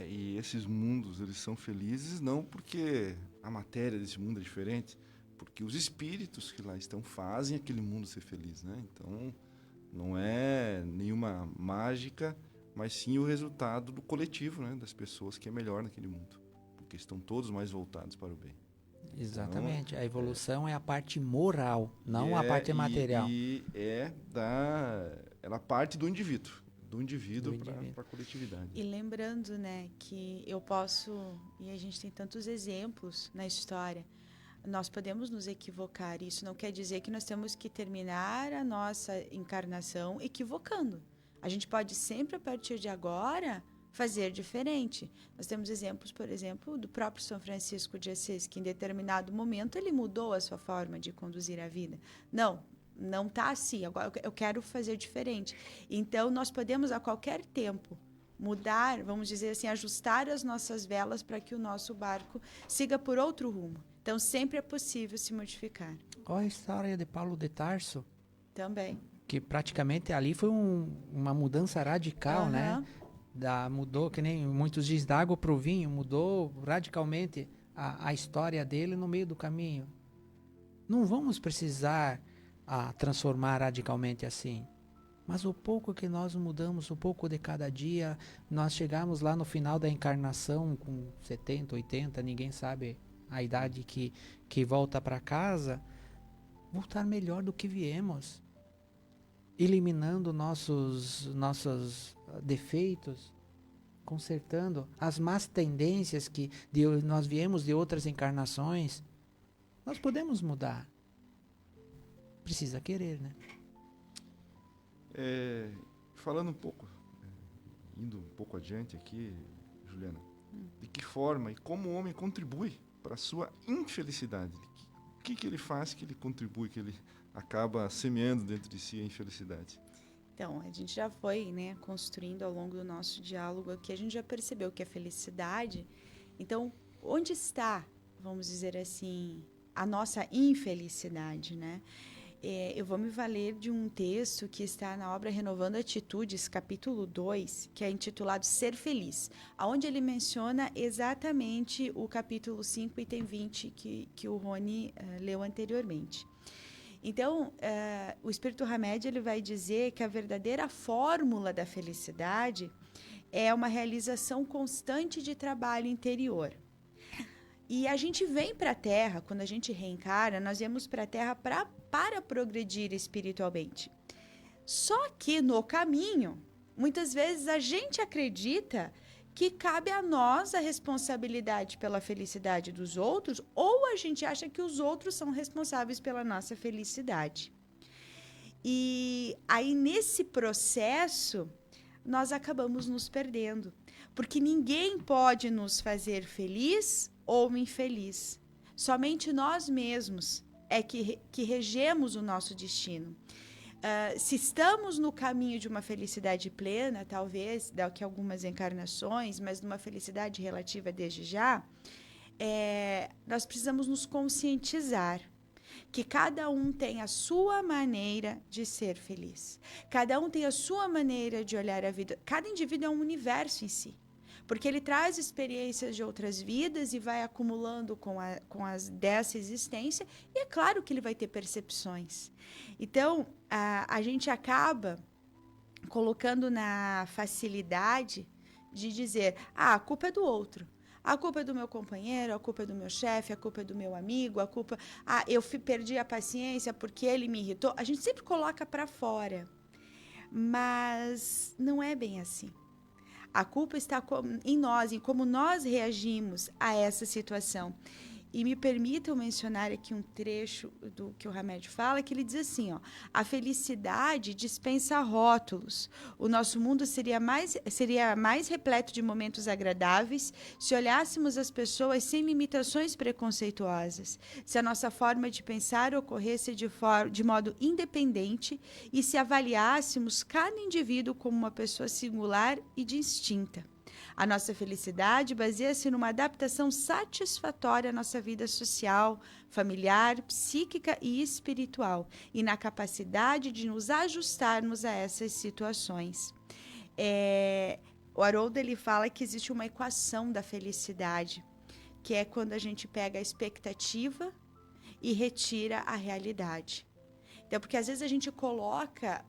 E esses mundos, eles são felizes não porque a matéria desse mundo é diferente, porque os espíritos que lá estão fazem aquele mundo ser feliz, né? Então, não é nenhuma mágica, mas sim o resultado do coletivo, né? Das pessoas que é melhor naquele mundo, porque estão todos mais voltados para o bem. Exatamente. Então, a evolução é a parte moral, não a parte material. Ela parte do indivíduo para a coletividade. E lembrando, né, que eu posso, e a gente tem tantos exemplos na história, nós podemos nos equivocar. Isso não quer dizer que nós temos que terminar a nossa encarnação equivocando. A gente pode sempre, a partir de agora, fazer diferente. Nós temos exemplos, por exemplo, do próprio São Francisco de Assis, que em determinado momento ele mudou a sua forma de conduzir a vida. Não está assim, agora eu quero fazer diferente. Então, nós podemos a qualquer tempo mudar, vamos dizer assim, ajustar as nossas velas para que o nosso barco siga por outro rumo. Então, sempre é possível se modificar. Olha a história de Paulo de Tarso, Também. que praticamente ali foi uma mudança radical, né? Mudou, que nem muitos dizem, da água para o vinho, mudou radicalmente a história dele no meio do caminho. Não vamos precisar transformar radicalmente assim. Mas o pouco que nós mudamos, o pouco de cada dia, nós chegamos lá no final da encarnação com 70, 80, ninguém sabe a idade que volta para casa, voltar melhor do que viemos, eliminando nossos defeitos, consertando as más tendências que nós viemos de outras encarnações. Nós podemos mudar. Precisa querer, né? Falando um pouco, indo um pouco adiante aqui, Juliana, de que forma e como o homem contribui para a sua infelicidade? O que ele faz que ele contribui, que ele acaba semeando dentro de si a infelicidade? Então, a gente já foi, né, construindo ao longo do nosso diálogo aqui, a gente já percebeu que a felicidade, então, onde está, vamos dizer assim, a nossa infelicidade, né? Eu vou me valer de um texto que está na obra Renovando Atitudes, capítulo 2, que é intitulado Ser Feliz, onde ele menciona exatamente o capítulo 5, item 20, que o Rony leu anteriormente. Então, o Espírito Hamed ele vai dizer que a verdadeira fórmula da felicidade é uma realização constante de trabalho interior. E a gente vem para a Terra, quando a gente reencarna, nós viemos para a Terra para progredir espiritualmente. Só que no caminho, muitas vezes a gente acredita que cabe a nós a responsabilidade pela felicidade dos outros, ou a gente acha que os outros são responsáveis pela nossa felicidade. E aí, nesse processo, nós acabamos nos perdendo, porque ninguém pode nos fazer feliz ou infeliz. Somente nós mesmos é que regemos o nosso destino. Se estamos no caminho de uma felicidade plena, talvez daqui a algumas encarnações, mas numa felicidade relativa desde já, nós precisamos nos conscientizar que cada um tem a sua maneira de ser feliz. Cada um tem a sua maneira de olhar a vida. Cada indivíduo é um universo em si. Porque ele traz experiências de outras vidas e vai acumulando com as dessa existência, e é claro que ele vai ter percepções. Então, a gente acaba colocando na facilidade de dizer, a culpa é do outro, a culpa é do meu companheiro, a culpa é do meu chefe, a culpa é do meu amigo, a culpa... eu perdi a paciência porque ele me irritou. A gente sempre coloca para fora, mas não é bem assim. A culpa está em nós, em como nós reagimos a essa situação. E me permitam mencionar aqui um trecho do que o Hamed fala, que ele diz assim, a felicidade dispensa rótulos. O nosso mundo seria mais repleto de momentos agradáveis se olhássemos as pessoas sem limitações preconceituosas, se a nossa forma de pensar ocorresse de modo independente e se avaliássemos cada indivíduo como uma pessoa singular e distinta. A nossa felicidade baseia-se numa adaptação satisfatória à nossa vida social, familiar, psíquica e espiritual, e na capacidade de nos ajustarmos a essas situações. O Haroldo ele fala que existe uma equação da felicidade, que é quando a gente pega a expectativa e retira a realidade. Então, porque às vezes a gente coloca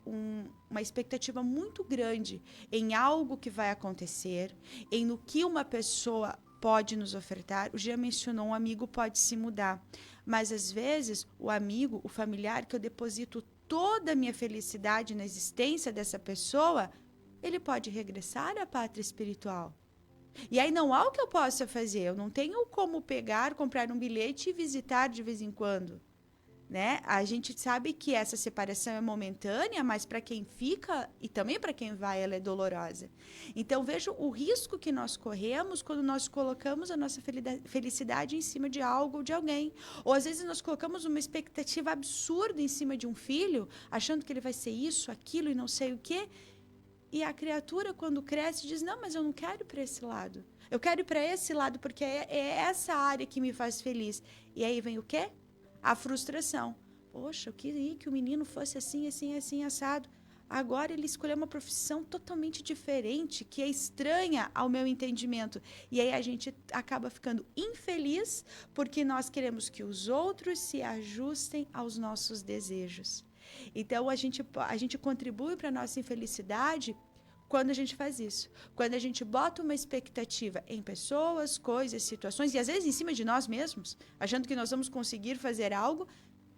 uma expectativa muito grande em algo que vai acontecer, no que uma pessoa pode nos ofertar. O Jean mencionou, um amigo pode se mudar, mas às vezes o amigo, o familiar, que eu deposito toda a minha felicidade na existência dessa pessoa, ele pode regressar à pátria espiritual. E aí não há o que eu possa fazer, eu não tenho como comprar um bilhete e visitar de vez em quando. Né? A gente sabe que essa separação é momentânea, mas para quem fica e também para quem vai, ela é dolorosa. Então, veja o risco que nós corremos quando nós colocamos a nossa felicidade em cima de algo ou de alguém. Ou, às vezes, nós colocamos uma expectativa absurda em cima de um filho, achando que ele vai ser isso, aquilo e não sei o quê. E a criatura, quando cresce, diz, não, mas eu não quero ir para esse lado. Eu quero ir para esse lado, porque é essa área que me faz feliz. E aí vem o quê? A frustração. Poxa, eu queria que o menino fosse assim, assim, assim, assado. Agora ele escolheu uma profissão totalmente diferente, que é estranha ao meu entendimento. E aí a gente acaba ficando infeliz, porque nós queremos que os outros se ajustem aos nossos desejos. Então, a gente contribui para a nossa infelicidade quando a gente faz isso. Quando a gente bota uma expectativa em pessoas, coisas, situações, e às vezes em cima de nós mesmos, achando que nós vamos conseguir fazer algo,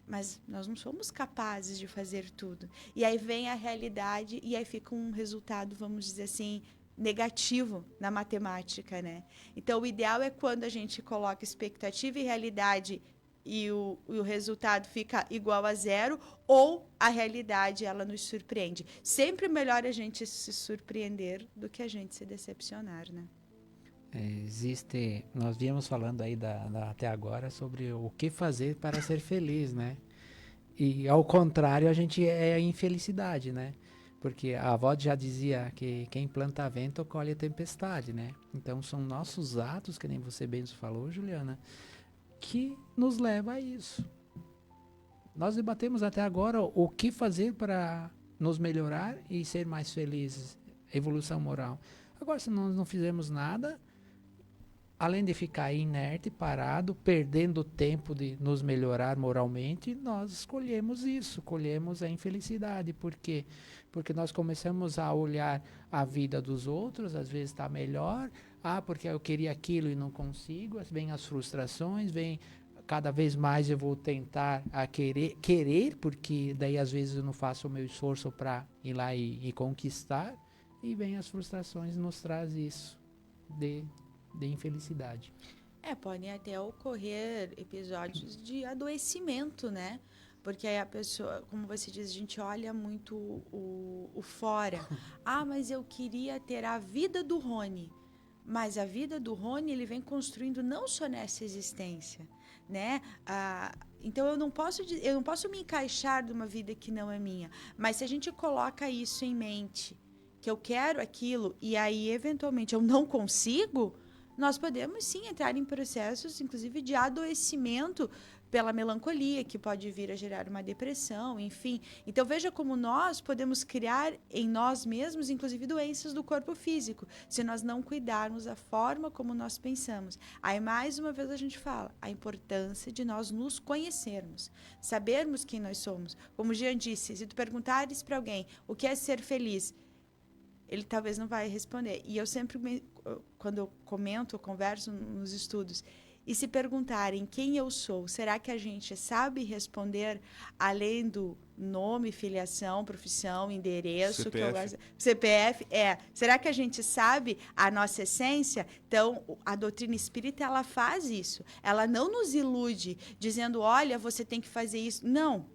mas nós não somos capazes de fazer tudo. E aí vem a realidade e aí fica um resultado, vamos dizer assim, negativo na matemática, né? Então, o ideal é quando a gente coloca expectativa e realidade e o resultado fica igual a zero, ou a realidade ela nos surpreende. Sempre melhor a gente se surpreender do que a gente se decepcionar, né? Nós viemos falando aí até agora sobre o que fazer para ser feliz, né? E ao contrário, a gente é a infelicidade, né? Porque a avó já dizia que quem planta vento colhe tempestade, né? Então são nossos atos, que nem você bem falou, Juliana, que nos leva a isso. Nós debatemos até agora o que fazer para nos melhorar e ser mais felizes, evolução moral. Agora, se nós não fizermos nada, além de ficar inerte, parado, perdendo tempo de nos melhorar moralmente, nós escolhemos isso, colhemos a infelicidade. Por quê? Porque nós começamos a olhar a vida dos outros, às vezes está melhor, porque eu queria aquilo e não consigo, vem as frustrações, vem cada vez mais eu vou tentar a querer, porque daí às vezes eu não faço o meu esforço para ir lá e conquistar, e vem as frustrações e nos traz isso de infelicidade. Podem até ocorrer episódios de adoecimento, né? Porque aí a pessoa, como você diz, a gente olha muito o fora. Mas eu queria ter a vida do Rony. Mas a vida do Rony, ele vem construindo não só nessa existência, né? Então, eu não posso me encaixar numa vida que não é minha. Mas se a gente coloca isso em mente, que eu quero aquilo, e aí, eventualmente, eu não consigo, nós podemos, sim, entrar em processos, inclusive, de adoecimento pela melancolia, que pode vir a gerar uma depressão, enfim. Então, veja como nós podemos criar em nós mesmos, inclusive, doenças do corpo físico, se nós não cuidarmos da forma como nós pensamos. Aí, mais uma vez, a gente fala a importância de nós nos conhecermos, sabermos quem nós somos. Como o Jean disse, se tu perguntares para alguém o que é ser feliz, ele talvez não vai responder. E eu sempre, quando eu comento, eu converso nos estudos, e se perguntarem quem eu sou, será que a gente sabe responder além do nome, filiação, profissão, endereço, CPF? Será que a gente sabe a nossa essência? Então, a doutrina espírita, ela faz isso. Ela não nos ilude dizendo, olha, você tem que fazer isso. Não.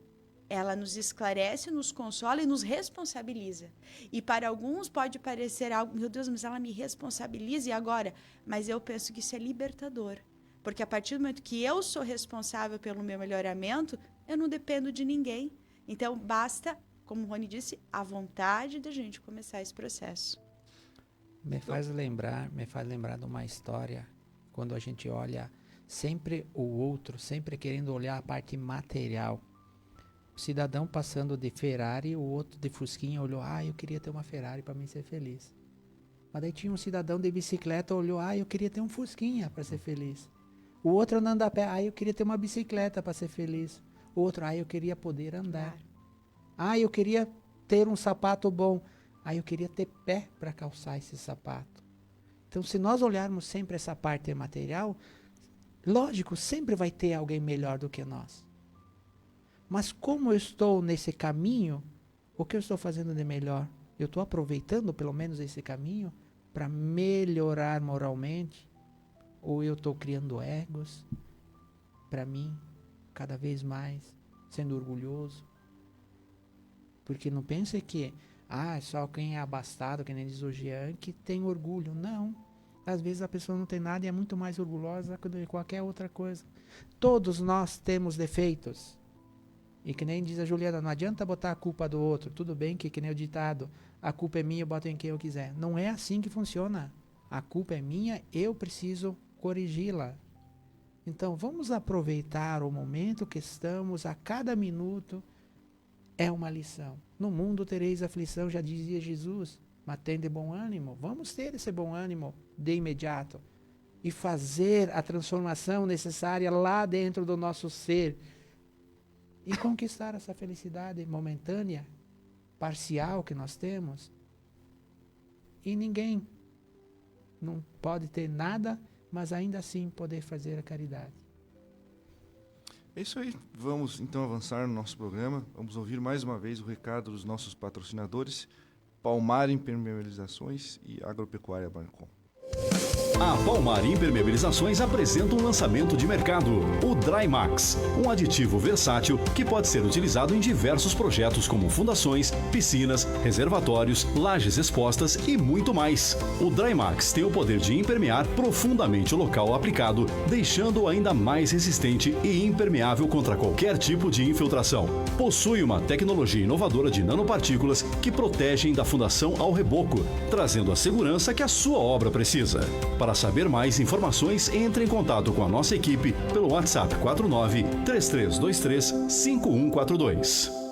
Ela nos esclarece, nos consola e nos responsabiliza. E para alguns pode parecer algo, meu Deus, mas ela me responsabiliza e agora? Mas eu penso que isso é libertador. Porque a partir do momento que eu sou responsável pelo meu melhoramento, eu não dependo de ninguém. Então, basta, como o Rony disse, a vontade da gente começar esse processo. Me faz lembrar de uma história, quando a gente olha sempre o outro, sempre querendo olhar a parte material. O cidadão passando de Ferrari, o outro de Fusquinha olhou, eu queria ter uma Ferrari para mim ser feliz. Mas daí tinha um cidadão de bicicleta, olhou, eu queria ter um Fusquinha para ser feliz. O outro andando a pé, eu queria ter uma bicicleta para ser feliz. O outro, eu queria poder andar. Eu queria ter um sapato bom. Eu queria ter pé para calçar esse sapato. Então, se nós olharmos sempre essa parte material, lógico, sempre vai ter alguém melhor do que nós. Mas como eu estou nesse caminho, o que eu estou fazendo de melhor? Eu estou aproveitando pelo menos esse caminho para melhorar moralmente? Ou eu estou criando egos para mim, cada vez mais, sendo orgulhoso? Porque não pense que só quem é abastado, que nem diz o Jean, que tem orgulho. Não. Às vezes a pessoa não tem nada e é muito mais orgulhosa do que qualquer outra coisa. Todos nós temos defeitos. E que nem diz a Juliana, não adianta botar a culpa do outro. Tudo bem que nem o ditado, a culpa é minha, eu boto em quem eu quiser. Não é assim que funciona. A culpa é minha, eu preciso corrigi-la. Então, vamos aproveitar o momento que estamos, a cada minuto é uma lição. No mundo tereis aflição, já dizia Jesus, mas tende bom ânimo. Vamos ter esse bom ânimo de imediato e fazer a transformação necessária lá dentro do nosso ser e conquistar essa felicidade momentânea, parcial que nós temos. E ninguém não pode ter nada, mas ainda assim poder fazer a caridade. É isso aí. Vamos então avançar no nosso programa. Vamos ouvir mais uma vez o recado dos nossos patrocinadores, Palmar Impermeabilizações e Agropecuária Marcon. A Palmar Impermeabilizações apresenta um lançamento de mercado, o Drymax, um aditivo versátil que pode ser utilizado em diversos projetos como fundações, piscinas, reservatórios, lajes expostas e muito mais. O Drymax tem o poder de impermear profundamente o local aplicado, deixando-o ainda mais resistente e impermeável contra qualquer tipo de infiltração. Possui uma tecnologia inovadora de nanopartículas que protegem da fundação ao reboco, trazendo a segurança que a sua obra precisa. Para saber mais informações, entre em contato com a nossa equipe pelo WhatsApp 49 3323 5142.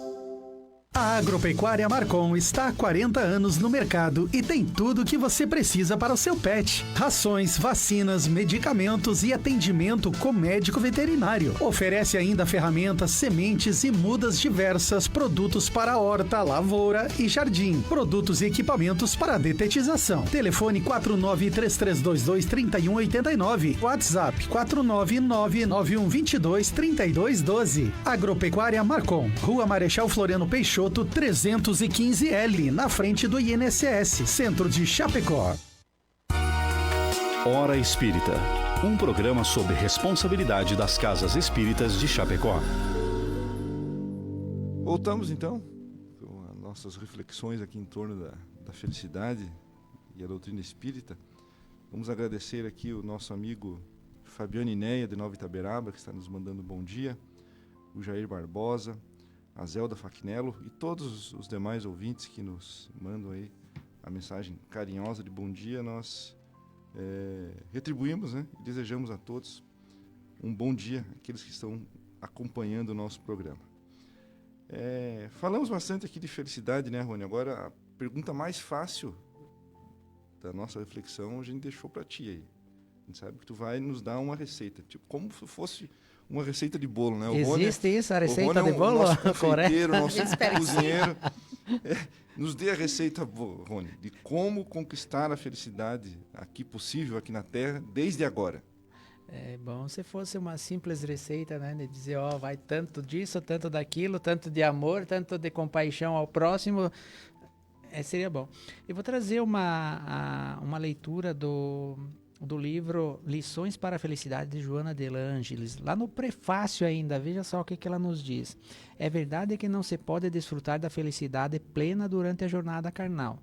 A Agropecuária Marcon está há 40 anos no mercado e tem tudo o que você precisa para o seu pet. Rações, vacinas, medicamentos e atendimento com médico veterinário. Oferece ainda ferramentas, sementes e mudas diversas, produtos para horta, lavoura e jardim. Produtos e equipamentos para detetização. Telefone 4933223189. WhatsApp 49991223212. Agropecuária Marcon. Rua Marechal Floriano Peixoto, 315L, na frente do INSS, centro de Chapecó. Hora Espírita, um programa sobre responsabilidade das casas espíritas de Chapecó. Voltamos então com as nossas reflexões aqui em torno da felicidade e a doutrina espírita. Vamos agradecer aqui o nosso amigo Fabiano Inéia, de Nova Itaberaba, que está nos mandando bom dia, o Jair Barbosa, a Zelda Facnello e todos os demais ouvintes que nos mandam aí a mensagem carinhosa de bom dia. Nós retribuímos, né, e desejamos a todos um bom dia, aqueles que estão acompanhando o nosso programa. Falamos bastante aqui de felicidade, né, Rony? Agora, a pergunta mais fácil da nossa reflexão a gente deixou para ti aí. A gente sabe que tu vai nos dar uma receita, tipo como se fosse uma receita de bolo, né? Existe isso, a receita de bolo? bolo? Nosso confeiteiro, nosso Espero que sim. cozinheiro. Nos dê a receita, Rony, de como conquistar a felicidade aqui possível, aqui na Terra, desde agora. É bom se fosse uma simples receita, né? De dizer, vai tanto disso, tanto daquilo, tanto de amor, tanto de compaixão ao próximo. Seria bom. Eu vou trazer uma leitura do livro Lições para a Felicidade, de Joana de Ângeles. Lá no prefácio ainda, veja só o que ela nos diz. É verdade que não se pode desfrutar da felicidade plena durante a jornada carnal.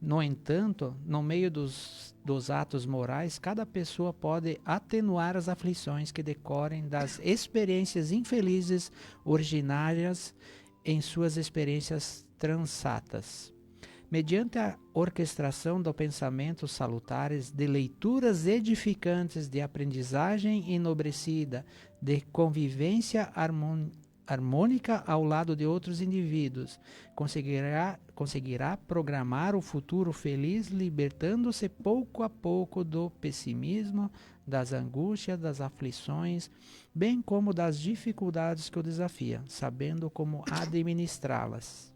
No entanto, no meio dos atos morais, cada pessoa pode atenuar as aflições que decorrem das experiências infelizes originárias em suas experiências transatas. Mediante a orquestração do pensamento salutares, de leituras edificantes, de aprendizagem enobrecida, de convivência harmônica ao lado de outros indivíduos, conseguirá programar o futuro feliz, libertando-se pouco a pouco do pessimismo, das angústias, das aflições, bem como das dificuldades que o desafiam, sabendo como administrá-las.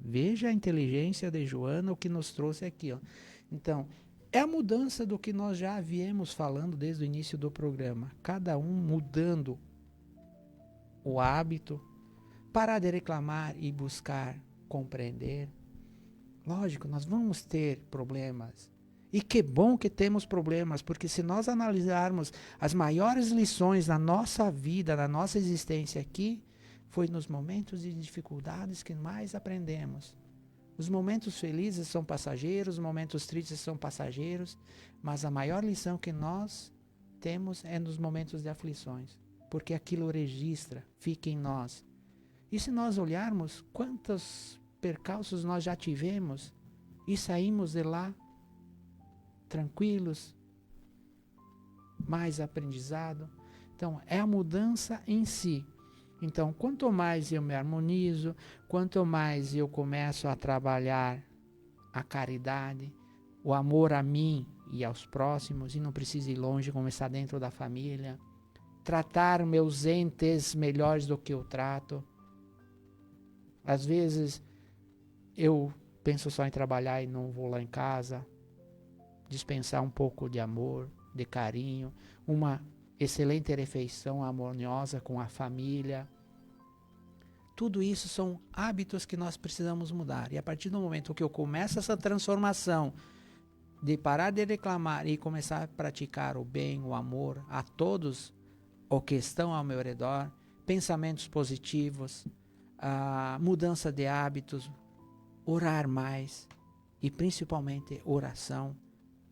Veja a inteligência de Joana, o que nos trouxe aqui. Então, é a mudança do que nós já viemos falando desde o início do programa. Cada um mudando o hábito, parar de reclamar e buscar compreender. Lógico, nós vamos ter problemas. E que bom que temos problemas, porque se nós analisarmos as maiores lições na nossa vida, na nossa existência aqui, foi nos momentos de dificuldades que mais aprendemos. Os momentos felizes são passageiros, os momentos tristes são passageiros, mas a maior lição que nós temos é nos momentos de aflições, porque aquilo registra, fica em nós. E se nós olharmos quantas percalços nós já tivemos e saímos de lá tranquilos, mais aprendizado. Então, é a mudança em si. Então, quanto mais eu me harmonizo, quanto mais eu começo a trabalhar a caridade, o amor a mim e aos próximos, e não preciso ir longe, começar dentro da família, tratar meus entes melhores do que eu trato. Às vezes, eu penso só em trabalhar e não vou lá em casa, dispensar um pouco de amor, de carinho, uma excelente refeição harmoniosa com a família. Tudo isso são hábitos que nós precisamos mudar. E a partir do momento que eu começo essa transformação de parar de reclamar e começar a praticar o bem, o amor a todos o que estão ao meu redor, pensamentos positivos, a mudança de hábitos, orar mais e principalmente oração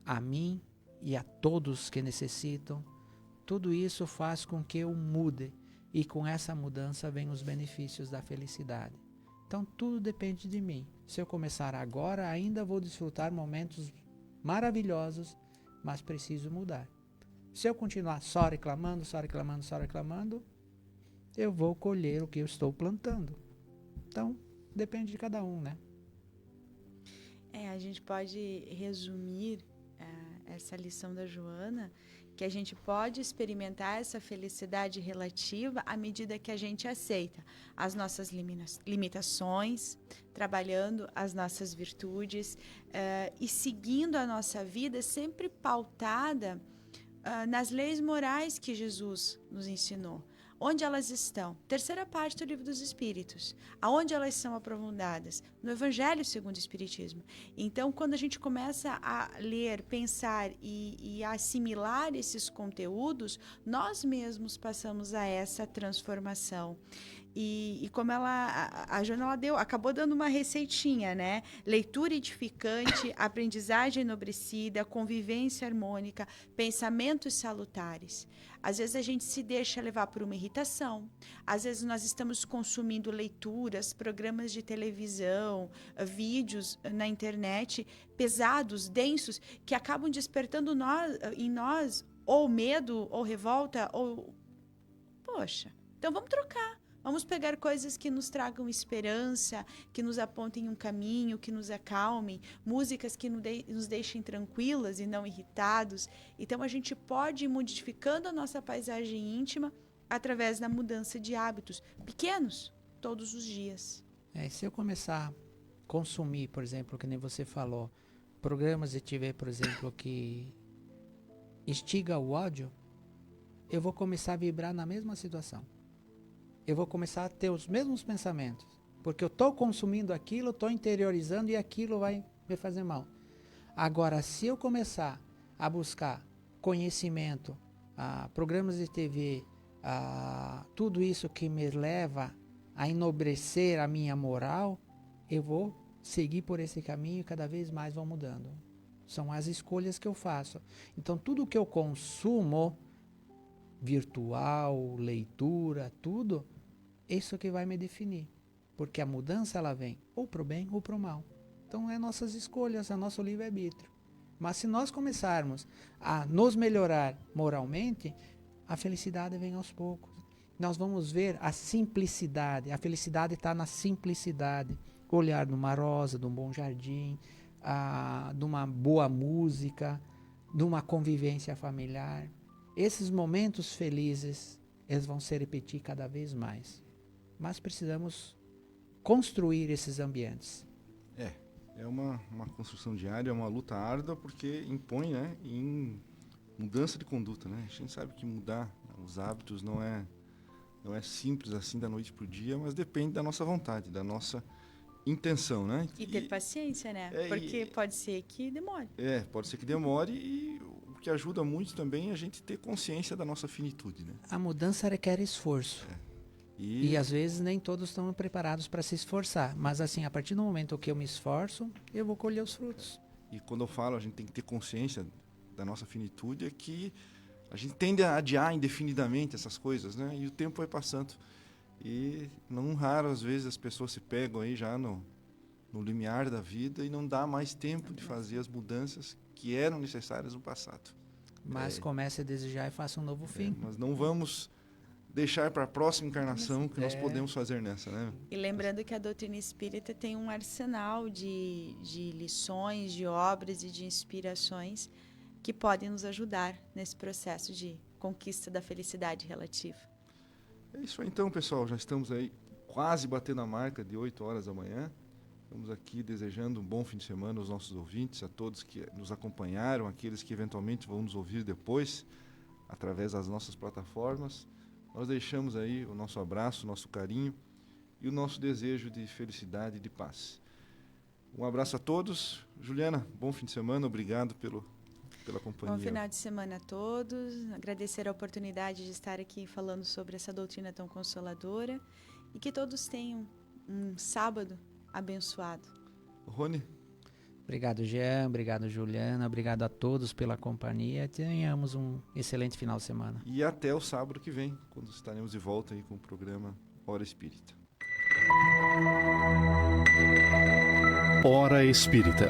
a mim e a todos que necessitam. Tudo isso faz com que eu mude e com essa mudança vem os benefícios da felicidade. Então tudo depende de mim. Se eu começar agora, ainda vou desfrutar momentos maravilhosos, mas preciso mudar. Se eu continuar só reclamando, eu vou colher o que eu estou plantando. Então depende de cada um, né? A gente pode resumir essa lição da Joana, que a gente pode experimentar essa felicidade relativa à medida que a gente aceita as nossas limitações, trabalhando as nossas virtudes e seguindo a nossa vida sempre pautada nas leis morais que Jesus nos ensinou. Onde elas estão? Terceira parte do Livro dos Espíritos. Aonde elas são aprofundadas? No Evangelho segundo o Espiritismo. Então, quando a gente começa a ler, pensar e a assimilar esses conteúdos, nós mesmos passamos a essa transformação. E como a Joana acabou dando uma receitinha, né? Leitura edificante, aprendizagem enobrecida, convivência harmônica, pensamentos salutares. Às vezes a gente se deixa levar por uma irritação, às vezes nós estamos consumindo leituras, programas de televisão, vídeos na internet pesados, densos, que acabam despertando em nós ou medo, ou revolta, ou... Poxa, então vamos trocar. Vamos pegar coisas que nos tragam esperança, que nos apontem um caminho, que nos acalmem, músicas que nos deixem tranquilas e não irritados. Então a gente pode ir modificando a nossa paisagem íntima através da mudança de hábitos pequenos, todos os dias. Se eu começar a consumir, por exemplo, que nem você falou, programas de TV, por exemplo, que instiga o ódio, eu vou começar a vibrar na mesma situação. Eu vou começar a ter os mesmos pensamentos, porque eu estou consumindo aquilo, estou interiorizando e aquilo vai me fazer mal. Agora, se eu começar a buscar conhecimento, programas de TV, tudo isso que me leva a enobrecer a minha moral, eu vou seguir por esse caminho e cada vez mais vou mudando. São as escolhas que eu faço. Então, tudo que eu consumo, virtual, leitura, tudo, isso que vai me definir, porque a mudança ela vem ou para o bem ou para o mal. Então é nossas escolhas, é nosso livre-arbítrio. Mas se nós começarmos a nos melhorar moralmente, a felicidade vem aos poucos. Nós vamos ver a simplicidade, a felicidade está na simplicidade, olhar numa rosa, de um bom jardim, de uma boa música, de uma convivência familiar. Esses momentos felizes, eles vão se repetir cada vez mais. Mas precisamos construir esses ambientes. É uma construção diária, é uma luta árdua, porque impõe, né, em mudança de conduta, né? A gente sabe que mudar os hábitos não é simples assim da noite para o dia, mas depende da nossa vontade, da nossa intenção, né? E ter paciência, né? Porque pode ser que demore. Pode ser que demore e o que ajuda muito também é a gente ter consciência da nossa finitude, né? A mudança requer esforço. E às vezes nem todos estão preparados para se esforçar. Mas assim, a partir do momento que eu me esforço, eu vou colher os frutos. E quando eu falo, a gente tem que ter consciência da nossa finitude, é que a gente tende a adiar indefinidamente essas coisas, né? E o tempo vai passando. E não raro, às vezes, as pessoas se pegam aí já no limiar da vida e não dá mais tempo de fazer as mudanças que eram necessárias no passado. Mas comece a desejar e faça um novo fim. Mas não vamos deixar para a próxima encarnação que nós podemos fazer nessa, né? E lembrando que a doutrina espírita tem um arsenal de lições, de obras e de inspirações que podem nos ajudar nesse processo de conquista da felicidade relativa. É isso aí então, pessoal. Já estamos aí quase batendo a marca de 8 horas da manhã. Estamos aqui desejando um bom fim de semana aos nossos ouvintes, a todos que nos acompanharam, aqueles que eventualmente vão nos ouvir depois, através das nossas plataformas. Nós deixamos aí o nosso abraço, o nosso carinho e o nosso desejo de felicidade e de paz. Um abraço a todos. Juliana, bom fim de semana, obrigado pela companhia. Bom final de semana a todos. Agradecer a oportunidade de estar aqui falando sobre essa doutrina tão consoladora e que todos tenham um sábado abençoado. Rony? Obrigado, Jean. Obrigado, Juliana. Obrigado a todos pela companhia. Tenhamos um excelente final de semana. E até o sábado que vem, quando estaremos de volta aí com o programa Hora Espírita. Hora Espírita.